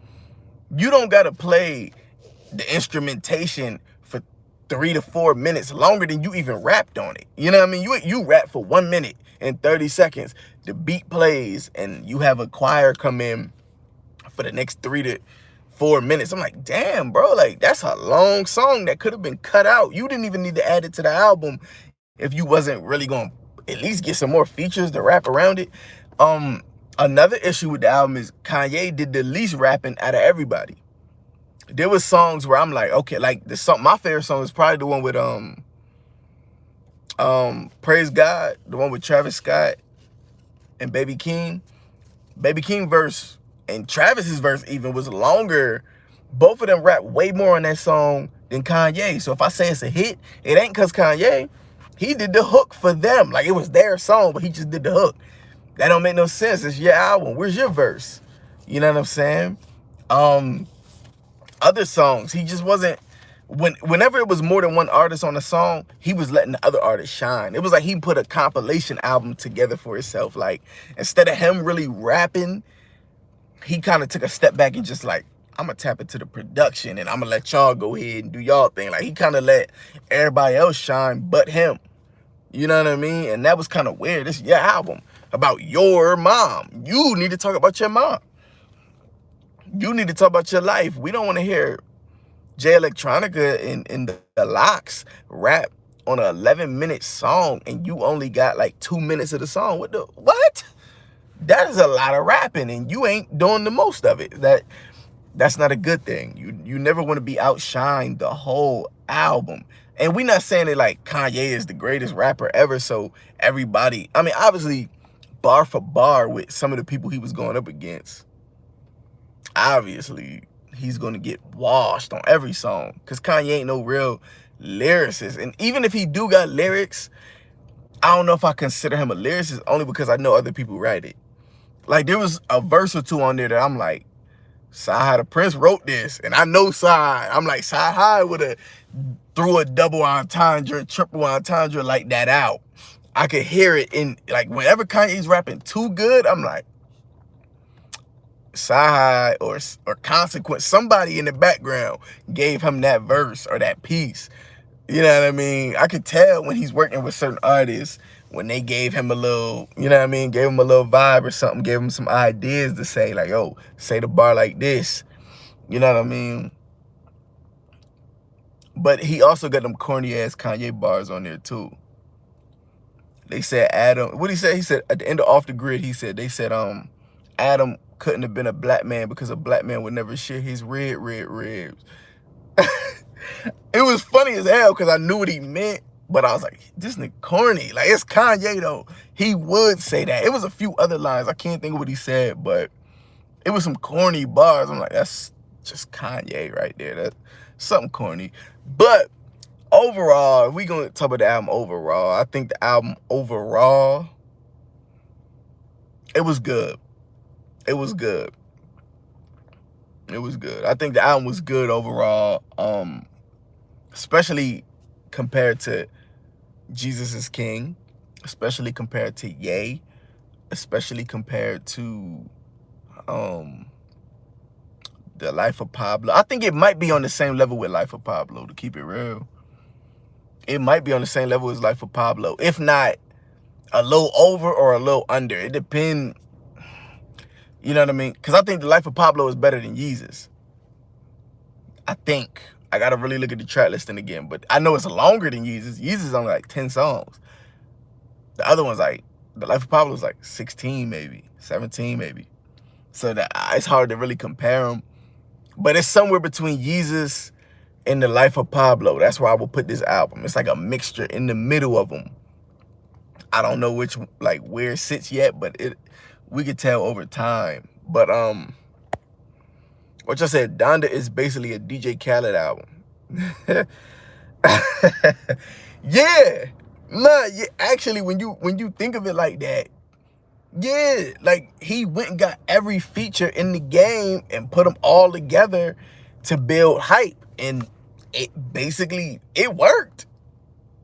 You don't gotta play the instrumentation for 3 to 4 minutes longer than you even rapped on it. You know what I mean? You rap for 1 minute and 30 seconds. The beat plays and you have a choir come in for the next 3 to 4 minutes. I'm like, damn, bro, like that's a long song that could have been cut out. You didn't even need to add it to the album if you wasn't really going to at least get some more features to rap around it. Another issue with the album is Kanye did the least rapping out of everybody. There was songs where I'm like, okay, like the song, my favorite song is probably the one with Praise God, the one with Travis Scott and Baby King. Baby King verse and Travis's verse even was longer. Both of them rap way more on that song than Kanye. So if I say it's a hit, it ain't because Kanye. He did the hook for them. Like, it was their song, but he just did the hook. That don't make no sense. It's your album. Where's your verse? You know what I'm saying? Other songs, he just wasn't, whenever it was more than one artist on a song, he was letting the other artists shine. It was like he put a compilation album together for himself. Like, instead of him really rapping, he kind of took a step back and just like, I'm going to tap into the production and I'm going to let y'all go ahead and do y'all thing. Like, he kind of let everybody else shine but him. You know what I mean? And that was kind of weird. This is your album about your mom. You need to talk about your mom. You need to talk about your life. We don't want to hear Jay Electronica and the Locks rap on an 11-minute song and you only got like 2 minutes of the song. What? That is a lot of rapping and you ain't doing the most of it. That's not a good thing. You never want to be outshined the whole album. And we're not saying that like Kanye is the greatest rapper ever, so everybody, I mean, obviously bar for bar with some of the people he was going up against, obviously he's going to get washed on every song because Kanye ain't no real lyricist. And even if he do got lyrics, I don't know if I consider him a lyricist only because I know other people write it. Like, there was a verse or two on there that I'm like, Sci-Hi the Prince wrote this, and I know Sci-Hi. I'm like, Sci-Hi would have threw a double entendre, triple entendre like that out. I could hear it in, like, whenever Kanye's rapping too good, I'm like, Sci-Hi or Consequence, somebody in the background gave him that verse or that piece. You know what I mean? I could tell when he's working with certain artists, when they gave him a little, you know what I mean, gave him a little vibe or something, gave him some ideas to say, like, oh, say the bar like this. You know what I mean? But he also got them corny ass Kanye bars on there too. They said Adam, what he said? He said at the end of Off the Grid, he said, they said Adam couldn't have been a black man because a black man would never share his red ribs. It was funny as hell because I knew what he meant, but I was like, this nigga corny. Like, it's Kanye though. He would say that. It was a few other lines. I can't think of what he said, but it was some corny bars. I'm like, that's just Kanye right there. That's something corny. But overall, if we gonna talk about the album overall, I think the album overall, it was good. It was good. It was good. I think the album was good overall, especially compared to Jesus is King, especially compared to Ye, especially compared to the Life of Pablo. I think it might be on the same level with Life of Pablo, to keep it real. It might be on the same level as Life of Pablo, if not a little over or a little under. It depends. You know what I mean? Because I think the Life of Pablo is better than Yeezus. I think. I got to really look at the track listing again. But I know it's longer than Yeezus. Yeezus is only like 10 songs. The other one's like, the Life of Pablo is like 16 maybe, 17 maybe. So that it's hard to really compare them. But it's somewhere between Yeezus and the Life of Pablo. That's where I will put this album. It's like a mixture in the middle of them. I don't know which, like, where it sits yet, but we could tell over time. But what I said, Donda is basically a DJ Khaled album. Yeah. Nah, yeah, actually, when you think of it like that, yeah, like, he went and got every feature in the game and put them all together to build hype, and it basically, it worked.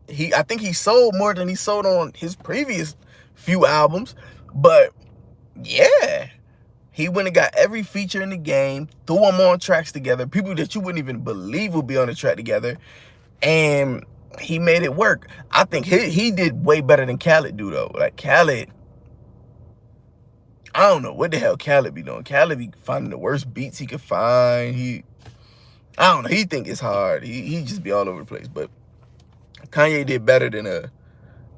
I think he sold more than he sold on his previous few albums, but yeah, he went and got every feature in the game, threw them on tracks together, people that you wouldn't even believe would be on the track together, and he made it work. I think he did way better than Khaled do though. Like, Khaled, I don't know what the hell Khaled be doing. Khaled be finding the worst beats he could find. I don't know, he think it's hard. He just be all over the place. But Kanye did better than a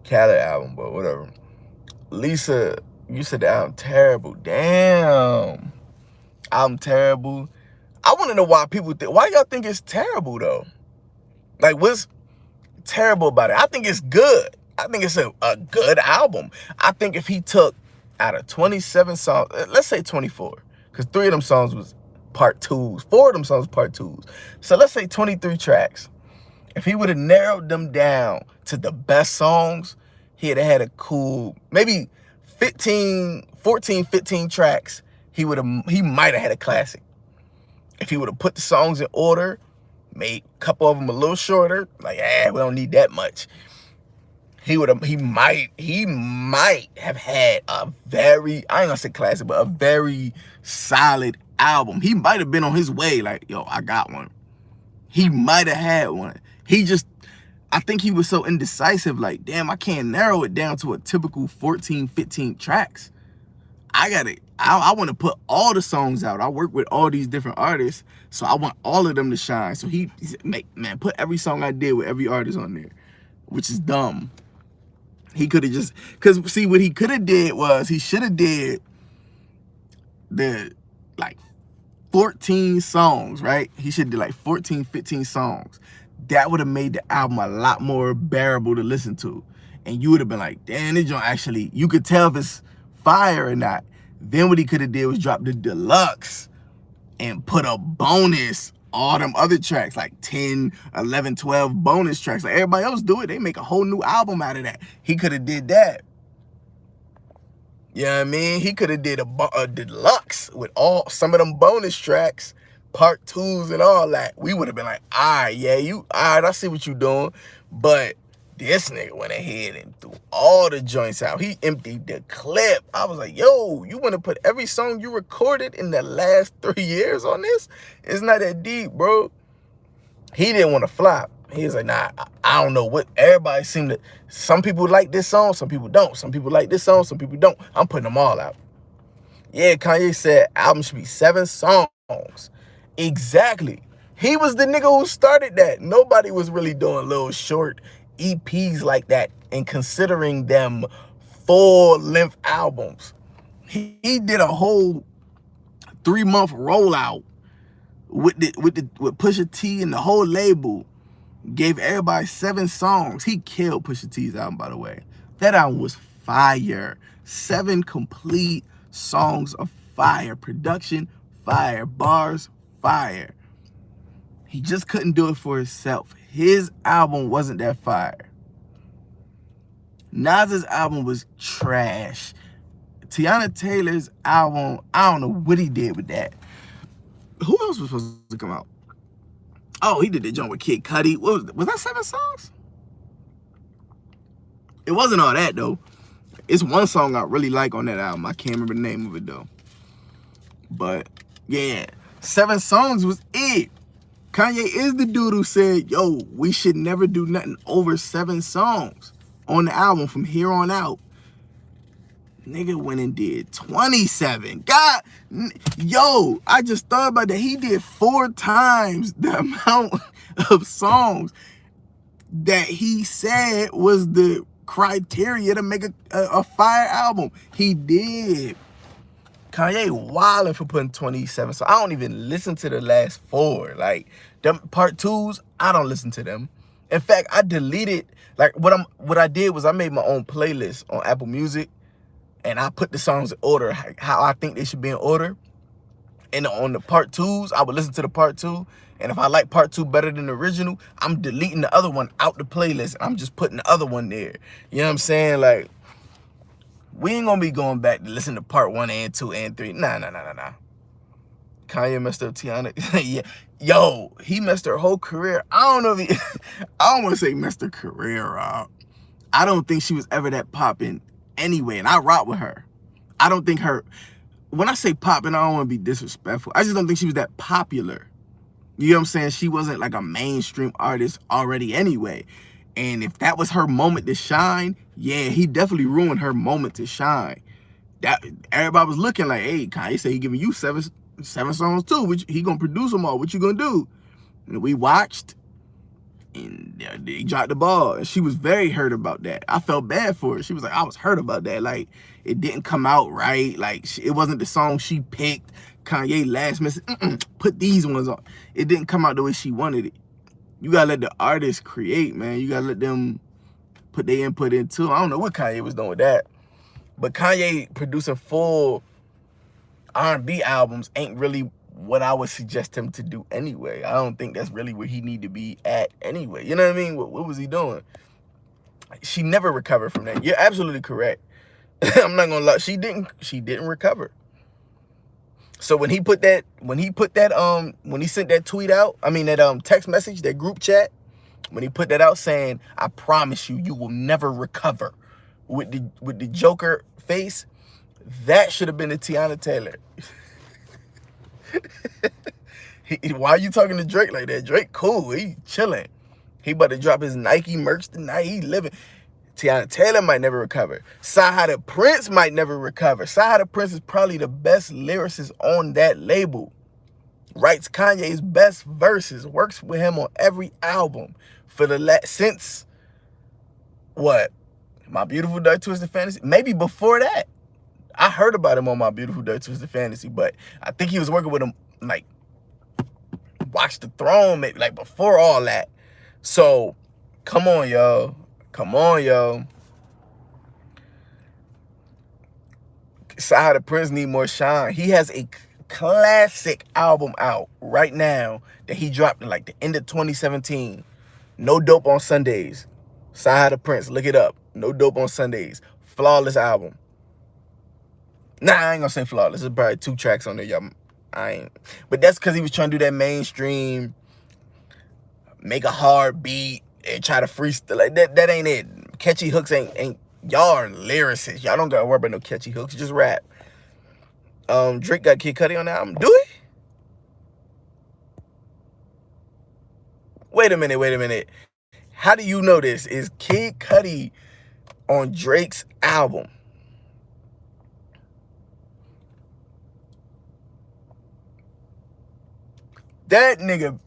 Khaled album, but whatever. Lisa, you said the album terrible. Damn. Album terrible. I want to know why people think, why y'all think it's terrible though? Like, what's terrible about it? I think it's good. I think it's a good album. I think if he took out of 27 songs, let's say 24, because 3 of them songs was part 2s, 4 of them songs part 2s. So let's say 23 tracks. If he would have narrowed them down to the best songs, he'd have had a cool, maybe 14, 15 tracks. He might have had a classic. If he would have put the songs in order, made a couple of them a little shorter, like, we don't need that much. He might have had a very, I ain't gonna say classic, but a very solid album. He might have been on his way, like, yo, I got one. He might have had one. I think he was so indecisive, like, damn, I can't narrow it down to a typical 14, 15 tracks. I want to put all the songs out. I work with all these different artists, so I want all of them to shine. So he said, man, put every song I did with every artist on there, which is dumb. He could have just, because see, what he could have did was, he should have did the, like, 14 songs, right? He should do like 14, 15 songs. That would have made the album a lot more bearable to listen to. And you would have been like, damn, this joint actually, you could tell if it's fire or not. Then what he could have did was drop the deluxe and put a bonus, all them other tracks, like 10, 11, 12 bonus tracks. Like everybody else do it. They make a whole new album out of that. He could have did that. You know what I mean? He could have did a deluxe with all some of them bonus tracks, part twos and all that. We would have been like, all right, yeah, all right, I see what you doing. But this nigga went ahead and threw all the joints out. He emptied the clip. I was like, yo, you want to put every song you recorded in the last 3 years on this? It's not that deep, bro. He didn't want to flop. He was like, nah, I don't know what. Everybody seemed to, some people like this song, some people don't. Some people like this song, some people don't. I'm putting them all out. Yeah, Kanye said album should be 7 songs. Exactly. He was the nigga who started that. Nobody was really doing little short EPs like that and considering them full-length albums. He did a whole 3-month rollout with Pusha T and the whole label. Gave everybody 7 songs. He killed Pusha T's album, by the way. That album was fire. 7 complete songs of fire. Production, fire. Bars, fire. He just couldn't do it for himself. His album wasn't that fire. Nas's album was trash. Tiana Taylor's album, I don't know what he did with that. Who else was supposed to come out? Oh, he did the joint with Kid Cudi. Was that 7 songs? It wasn't all that, though. It's one song I really like on that album. I can't remember the name of it, though. But, yeah. 7 songs was it. Kanye is the dude who said, yo, we should never do nothing over 7 songs on the album from here on out. Nigga went and did 27. God, yo, I just thought about that. He did 4 times the amount of songs that he said was the criteria to make a fire album. He did. Kanye wilding for putting 27. So I don't even listen to the last 4. Like, them part 2s, I don't listen to them. In fact, I deleted, like, what I did was I made my own playlist on Apple Music. And I put the songs in order, how I think they should be in order. And on the part 2s, I would listen to the part 2. And if I like part 2 better than the original, I'm deleting the other one out the playlist. I'm just putting the other one there. You know what I'm saying? Like, we ain't gonna be going back to listen to part 1 and 2 and 3. Nah. Kanye messed up Tiana. Yeah. Yo, he messed her whole career. I don't know if he, I don't want to say messed her career up. I don't think she was ever that popping anyway, and I rock with her. I don't think her, when I say popping, I don't want to be disrespectful. I just don't think she was that popular. You know what I'm saying? She wasn't like a mainstream artist already anyway. And if that was her moment to shine, yeah, he definitely ruined her moment to shine. That everybody was looking like, hey, Kanye said he giving you seven songs too. Which he gonna produce them all. What you gonna do? And we watched, and they dropped the ball. And she was very hurt about that. I felt bad for her. She was like, I was hurt about that. Like, it didn't come out right. Like, it wasn't the song she picked. Kanye last message, put these ones on. It didn't come out the way she wanted it. You gotta let the artists create, man. You gotta let them put their input in too. I don't know what Kanye was doing with that. But Kanye producing full R&B albums ain't really what I would suggest him to do anyway. I don't think that's really where he need to be at anyway. You know what I mean? What was he doing? She never recovered from that. You're absolutely correct. I'm not gonna lie. She didn't recover. So when he sent that tweet out, I mean that text message, that group chat, when he put that out saying, I promise you, you will never recover, with the Joker face, that should have been the Tiana Taylor. Why are you talking to Drake like that? Drake cool, he chilling. He about to drop his Nike merch tonight, he living. Tiana Taylor might never recover. Saha the Prince might never recover. Saha the Prince is probably the best lyricist on that label. Writes Kanye's best verses. Works with him on every album for since what? My Beautiful Dark Twisted Fantasy? Maybe before that. I heard about him on My Beautiful Dark Twisted Fantasy, but I think he was working with him like Watch the Throne, maybe like before all that. So come on, y'all. Come on, yo. Saha the Prince need more shine. He has a classic album out right now that he dropped in like the end of 2017. No Dope on Sundays. Saha the Prince, look it up. No Dope on Sundays. Flawless album. Nah, I ain't gonna say flawless. There's probably 2 tracks on there, y'all. I ain't. But that's because he was trying to do that mainstream, make a hard beat and try to freestyle. Like that ain't it. Catchy hooks ain't y'all are lyricists. Y'all don't gotta worry about no catchy hooks. Just rap. Drake got Kid Cudi on the album. Do he? Wait a minute. How do you know this? Is Kid Cudi on Drake's album? That nigga,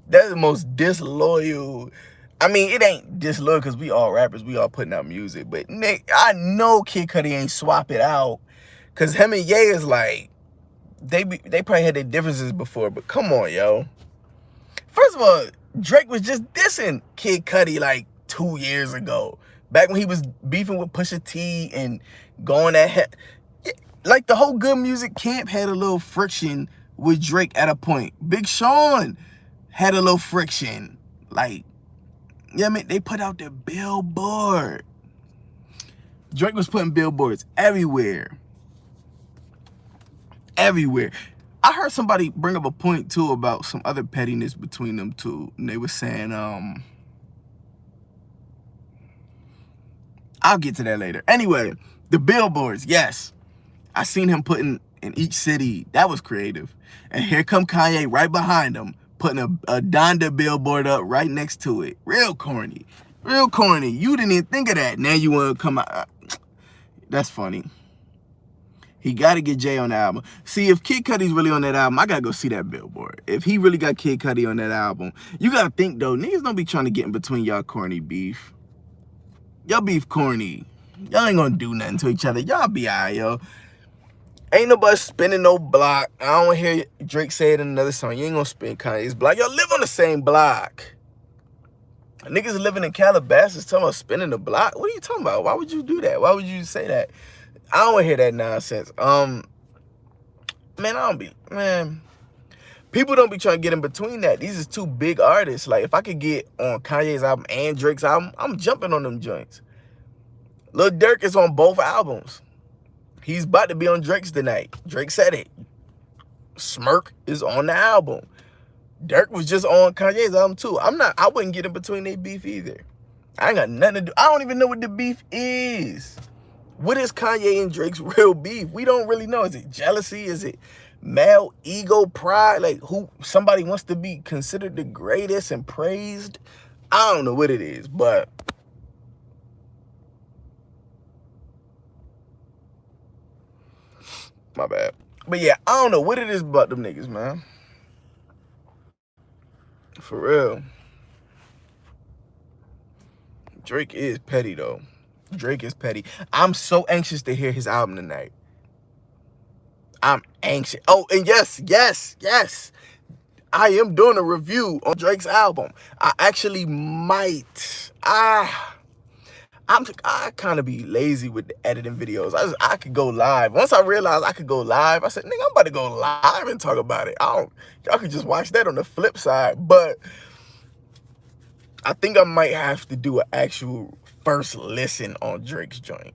that's the most disloyal. I mean, it ain't disloyal because we all rappers, we all putting out music. But Nick, I know Kid Cudi ain't swap it out. Cause him and Ye is like, they probably had their differences before, but come on, yo. First of all, Drake was just dissing Kid Cudi like 2 years ago. Back when he was beefing with Pusha T and going at like the whole good music camp had a little friction with Drake at a point. Big Sean had a little friction. Like, yeah, I mean, they put out their billboard. Drake was putting billboards everywhere. Everywhere. I heard somebody bring up a point too about some other pettiness between them two. And they were saying, I'll get to that later. Anyway, the billboards, yes. I seen him putting in each city. That was creative. And here come Kanye right behind him, putting a Donda billboard up right next to it. Real corny. Real corny. You didn't even think of that. Now you want to come out. That's funny. He got to get Jay on the album. See, if Kid Cudi's really on that album, I got to go see that billboard. If he really got Kid Cudi on that album, you got to think, though, niggas don't be trying to get in between y'all corny beef. Y'all beef corny. Y'all ain't going to do nothing to each other. Y'all be all right, yo. Ain't nobody spinning no block. I don't hear Drake say it in another song. You ain't going to spin Kanye's block. Y'all live on the same block. Niggas living in Calabasas talking about spinning the block. What are you talking about? Why would you do that? Why would you say that? I don't want to hear that nonsense. Man, people don't be trying to get in between that. These is 2 big artists. Like, if I could get on Kanye's album and Drake's album, I'm jumping on them joints. Lil Durk is on both albums. He's about to be on Drake's tonight. Drake said it. Smirk is on the album. Durk was just on Kanye's album too. I wouldn't get in between their beef either. I ain't got nothing to do. I don't even know what the beef is. What is Kanye and Drake's real beef? We don't really know. Is it jealousy? Is it male ego, pride? Like, who somebody wants to be considered the greatest and praised? I don't know what it is, but my bad. But yeah, I don't know what it is about them niggas, man. For real. Drake is petty, though. Drake is petty. I'm so anxious to hear his album tonight. I'm anxious. Oh, and yes. I am doing a review on Drake's album. I actually might. I kind of be lazy with the editing videos. I could go live. Once I realized I could go live, I said, nigga, I'm about to go live and talk about it. Y'all could just watch that on the flip side. But I think I might have to do an actual first listen on Drake's joint.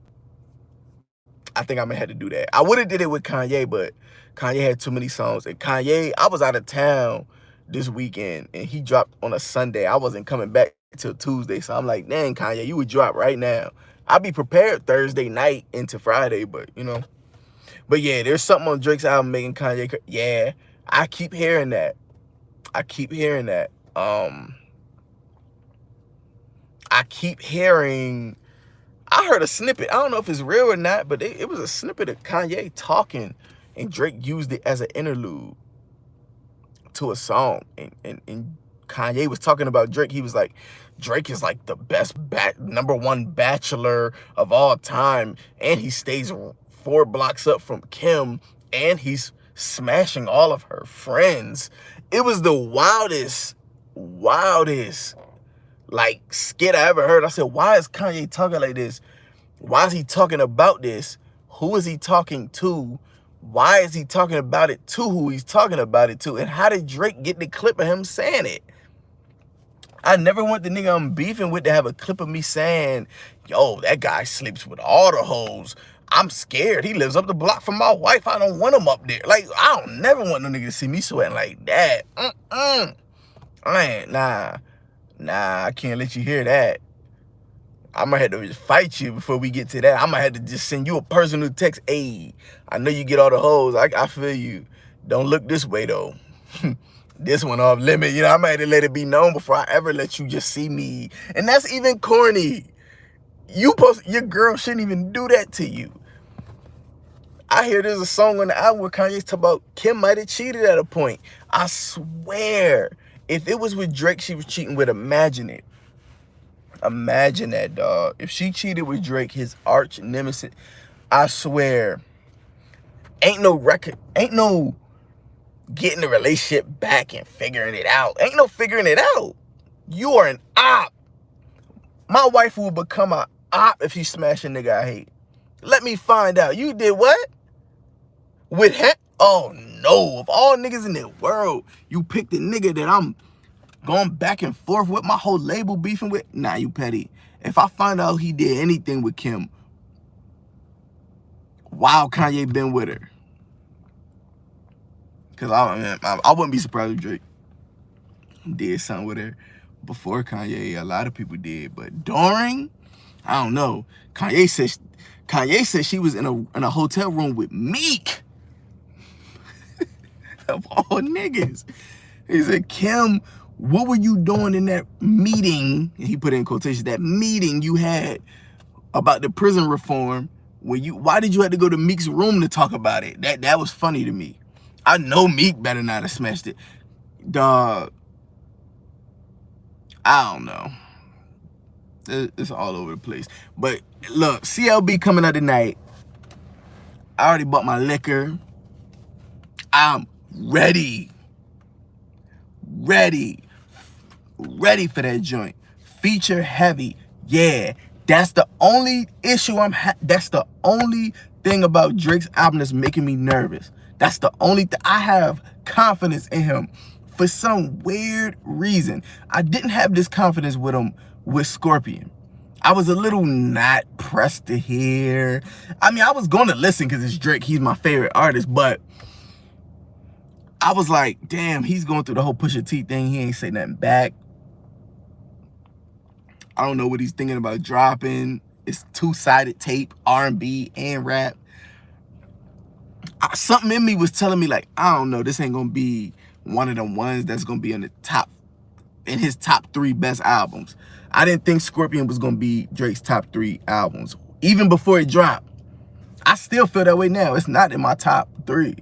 I think I'm gonna have to do that. I would have did it with Kanye, but Kanye had too many songs. And Kanye, I was out of town this weekend, and he dropped on a Sunday. I wasn't coming back till Tuesday, so I'm like, dang, Kanye, you would drop right now. I'll be prepared Thursday night into Friday, but you know. But yeah, there's something on Drake's album making Kanye. Yeah, I keep hearing that. I keep hearing. I heard a snippet. I don't know if it's real or not, but it was a snippet of Kanye talking, and Drake used it as an interlude to a song. And Kanye was talking about Drake. He was like, Drake is like the best #1 bachelor of all time, and he stays 4 blocks up from Kim, and he's smashing all of her friends. It was the wildest like skit I ever heard. I said, why is Kanye talking like this? Why is he talking about this? Who is he talking to? Why is he talking about it to who he's talking about it to? And how did Drake get the clip of him saying it? I never want the nigga I'm beefing with to have a clip of me saying, yo, that guy sleeps with all the hoes. I'm scared. He lives up the block from my wife. I don't want him up there. Like, I don't never want no nigga to see me sweating like that. I ain't, nah, I can't let you hear that. I might have to just fight you before we get to that. I might have to just send you a personal text. Hey, I know you get all the hoes. I feel you. Don't look this way, though. This one off limit. You know, I might have to let it be known before I ever let you just see me. And that's even corny. Your girl shouldn't even do that to you. I hear there's a song on the album where Kanye's talking about Kim might have cheated at a point. I swear, if it was with Drake she was cheating with, imagine it. Imagine that, dog. If she cheated with Drake, his arch nemesis, I swear, ain't no record, ain't no getting the relationship back and figuring it out. Ain't no figuring it out. You are an op. My wife will become an op if you smash a nigga I hate. Let me find out. You did what? With him? Oh no. Of all niggas in the world, you picked a nigga that I'm going back and forth with, my whole label beefing with. Nah, you petty. If I find out he did anything with Kim while Kanye been with her, because I wouldn't be surprised if Drake did something with her before Kanye. A lot of people did, but during, I don't know. Kanye said she was in a hotel room with Meek. Of all niggas. He said, Kim, what were you doing in that meeting? And he put in quotations, that meeting you had about the prison reform. Why did you have to go to Meek's room to talk about it? That was funny to me. I know Meek better not have smashed it. Dog. I don't know. It's all over the place. But look, CLB coming out tonight. I already bought my liquor. I'm ready for that joint. Feature heavy. Yeah, that's the only issue that's the only thing about Drake's album that's making me nervous. That's the only thing. I have confidence in him for some weird reason. I didn't have this confidence with him with Scorpion. I was a little not pressed to hear. I mean, I was going to listen because it's Drake. He's my favorite artist, but I was like, damn, he's going through the whole Pusha T thing. He ain't say nothing back. I don't know what he's thinking about dropping. It's two-sided tape, R&B and rap. Something in me was telling me, like, I don't know, this ain't going to be one of them ones that's going to be in his top 3 best albums. I didn't think Scorpion was going to be Drake's top 3 albums, even before it dropped. I still feel that way now. It's not in my top 3.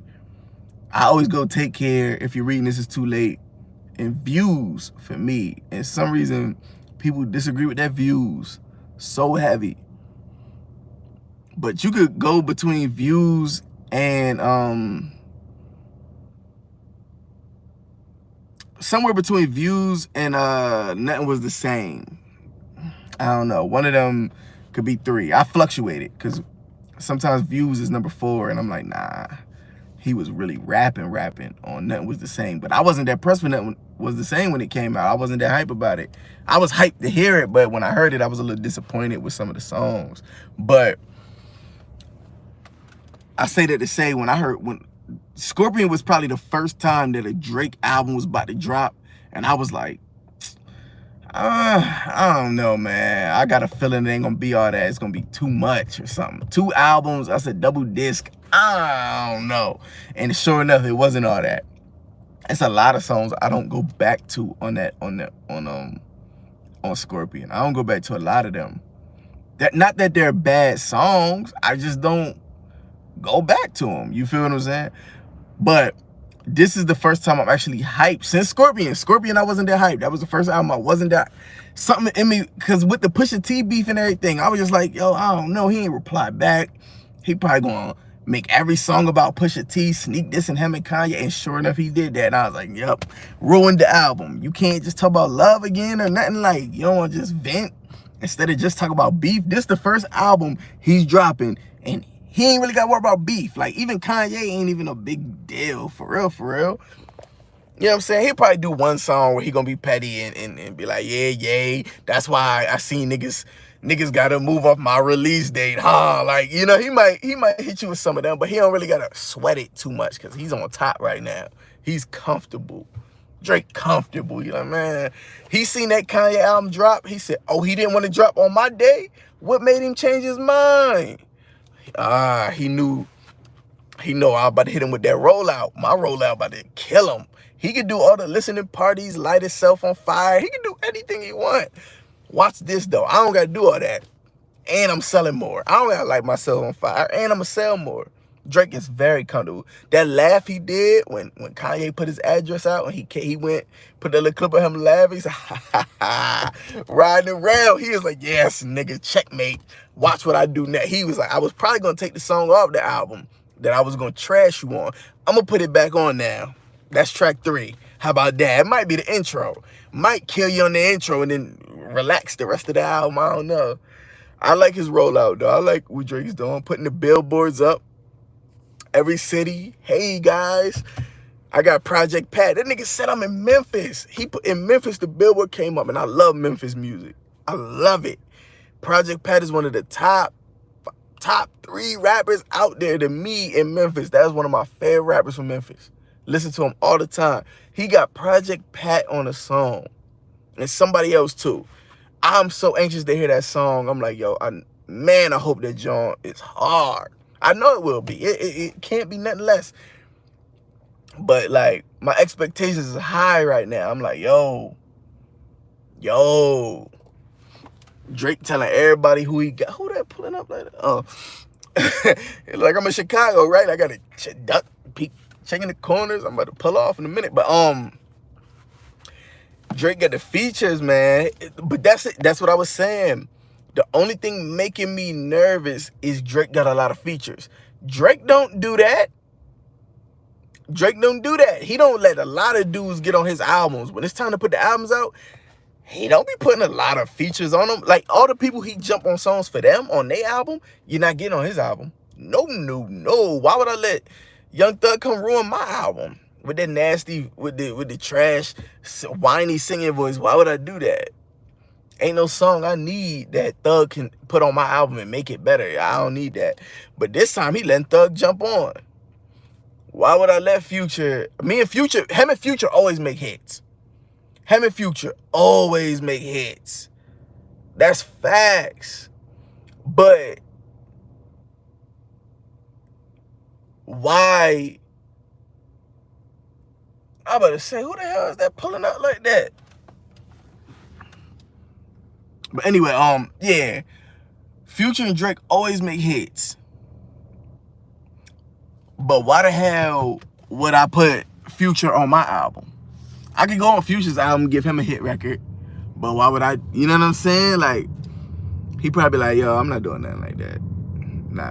I always go Take Care, If You're Reading This Is Too Late, and Views for me. And some reason, people disagree with that Views so heavy. But you could go between Views and somewhere between Views and Nothing Was the Same. I don't know. One of them could be 3. I fluctuated because sometimes Views is number 4 and I'm like, nah. He was really rapping on Nothing Was the Same. But I wasn't that pressed for Nothing Was the Same when it came out. I wasn't that hype about it. I was hyped to hear it, but when I heard it, I was a little disappointed with some of the songs. But I say that to say, when Scorpion was probably the first time that a Drake album was about to drop, and I was like, I don't know, man. I got a feeling it ain't gonna be all that. It's gonna be too much or something. 2 albums, I said double disc. I don't know. And sure enough, it wasn't all that. It's a lot of songs I don't go back to on Scorpion. I don't go back to a lot of them. Not that they're bad songs. I just don't go back to them. You feel what I'm saying? But this is the first time I'm actually hyped since Scorpion. Scorpion, I wasn't that hyped. That was the first album I wasn't that. Something in me, because with the Pusha T beef and everything, I was just like, yo, I don't know. He ain't replied back. He probably gonna make every song about Pusha T, sneak this and him and Kanye, and sure enough, he did that. And I was like, yep, ruined the album. You can't just talk about love again or nothing. Like, you don't want to just vent instead of just talk about beef. This the first album he's dropping, and he ain't really got to worry about beef. Like, even Kanye ain't even a big deal, for real, for real. You know what I'm saying? He'll probably do one song where he gonna be petty and be like, yeah, yay. That's why I seen niggas gotta move off my release date, huh? Like, you know, he might hit you with some of them, but he don't really gotta sweat it too much because he's on top right now. He's comfortable. Drake comfortable. You know, man. He seen that Kanye album drop. He said, oh, he didn't want to drop on my day? What made him change his mind? He knew I was about to hit him with that rollout. My rollout about to kill him. He could do all the listening parties, light himself on fire. He can do anything he want. Watch this, though. I don't got to do all that. And I'm selling more. I don't got to light myself on fire. And I'm going to sell more. Drake is very comfortable. That laugh he did when Kanye put his address out and he went, put that little clip of him laughing. He said, ha, ha, ha, riding around. He was like, yes, nigga, checkmate. Watch what I do next. He was like, I was probably going to take the song off the album that I was going to trash you on. I'm going to put it back on now. That's track 3. How about that? It might be the intro. Might kill you on the intro and then relax the rest of the album. I don't know. I like his rollout, though. I like what Drake's doing. Putting the billboards up. Every city. Hey, guys. I got Project Pat. That nigga said I'm in Memphis. He put in Memphis, the billboard came up, and I love Memphis music. I love it. Project Pat is one of the top 3 rappers out there to me in Memphis. That's one of my favorite rappers from Memphis. Listen to him all the time. He got Project Pat on a song. And somebody else too. I'm so anxious to hear that song. I'm like, yo, man, I hope that joint is hard. I know it will be. It can't be nothing less. But like, my expectations is high right now. I'm like, yo. Drake telling everybody who he got. Who that pulling up like that? Oh. Like, I'm in Chicago, right? I got to duck, peek, checking the corners. I'm about to pull off in a minute. But Drake got the features, man. But that's it. That's what I was saying. The only thing making me nervous is Drake got a lot of features. Drake don't do that. Drake don't do that. He don't let a lot of dudes get on his albums. When it's time to put the albums out, he don't be putting a lot of features on them. Like, all the people he jump on songs for them on their album, you're not getting on his album. No. Why would I let Young Thug come ruin my album with that nasty, with the trash, whiny singing voice? Why would I do that? Ain't no song I need that Thug can put on my album and make it better. I don't need that. But this time he letting Thug jump on. Why would I let Future? Him and Future always make hits. Him and Future always make hits. That's facts. But why? I'm about to say, who the hell is that pulling out like that? But anyway, yeah. Future and Drake always make hits. But why the hell would I put Future on my album? I could go on Future's album, give him a hit record. But why would I, you know what I'm saying? Like, he probably like, yo, I'm not doing nothing like that.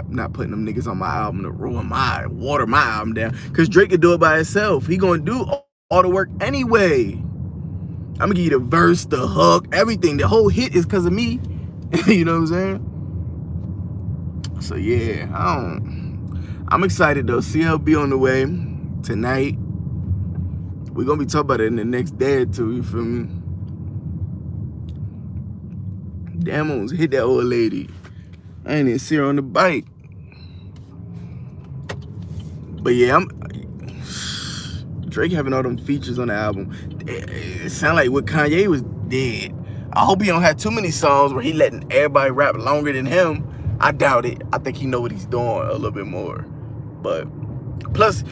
Not putting them niggas on my album to water my album down. Because Drake could do it by himself. He gonna do all the work anyway. I'm gonna give you the verse, the hook, everything. The whole hit is because of me. You know what I'm saying? So yeah, I'm excited though. CLB on the way tonight. We're gonna be talking about it in the next day or two, you feel me? Damn, I almost hit that old lady. I ain't even see her on the bike. But yeah, Drake having all them features on the album. It sound like what Kanye was dead. I hope he don't have too many songs where he letting everybody rap longer than him. I doubt it. I think he know what he's doing a little bit more. But plus,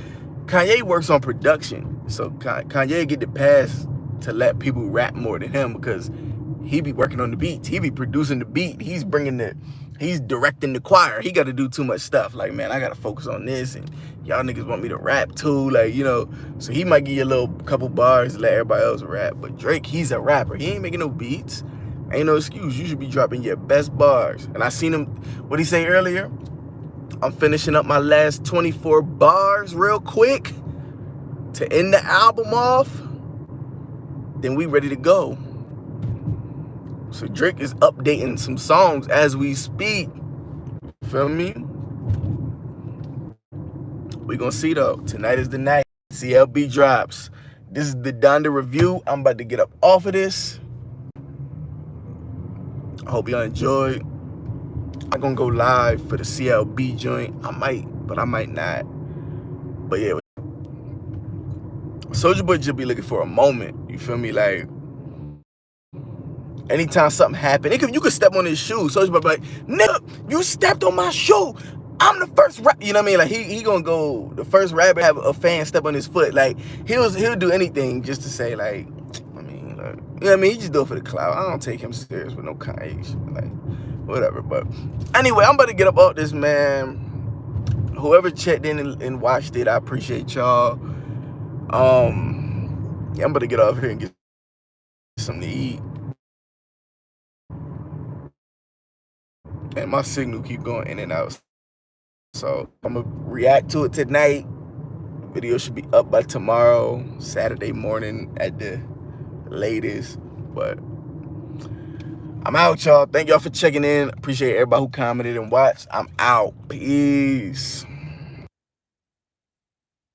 Kanye works on production. So Kanye get the pass to let people rap more than him because he be working on the beats. He be producing the beat. He's directing the choir. He got to do too much stuff. Like, man, I got to focus on this. And y'all niggas want me to rap too. Like, you know, so he might give you a little couple bars to let everybody else rap. But Drake, he's a rapper. He ain't making no beats. Ain't no excuse. You should be dropping your best bars. And I seen him, what he say earlier? I'm finishing up my last 24 bars real quick to end the album off. Then we ready to go. So Drake is updating some songs as we speak. Feel me? We gonna see though. Tonight is the night. CLB drops. This is the Donda review. I'm about to get up off of this. I hope y'all enjoyed. I'm gonna go live for the CLB joint. I might, but I might not. But yeah, Soulja Boy just be looking for a moment. You feel me? Like, anytime something happen, you could step on his shoe. Soulja Boy be like, nigga, you stepped on my shoe. I'm the first rap. You know what I mean? Like, he gonna go the first rapper have a fan step on his foot. Like, he'll do anything just to say, like, I mean, like, you know what I mean? He just do it for the clout. I don't take him serious with no Kanye shit. Like, whatever. But anyway, I'm about to get up out this, man. Whoever checked in and watched it, I appreciate y'all. Yeah, I'm about to get off here and get something to eat. And my signal keep going in and out. So I'm gonna react to it tonight. Video should be up by tomorrow, Saturday morning at the latest. But I'm out, y'all. Thank y'all for checking in. Appreciate everybody who commented and watched. I'm out. Peace.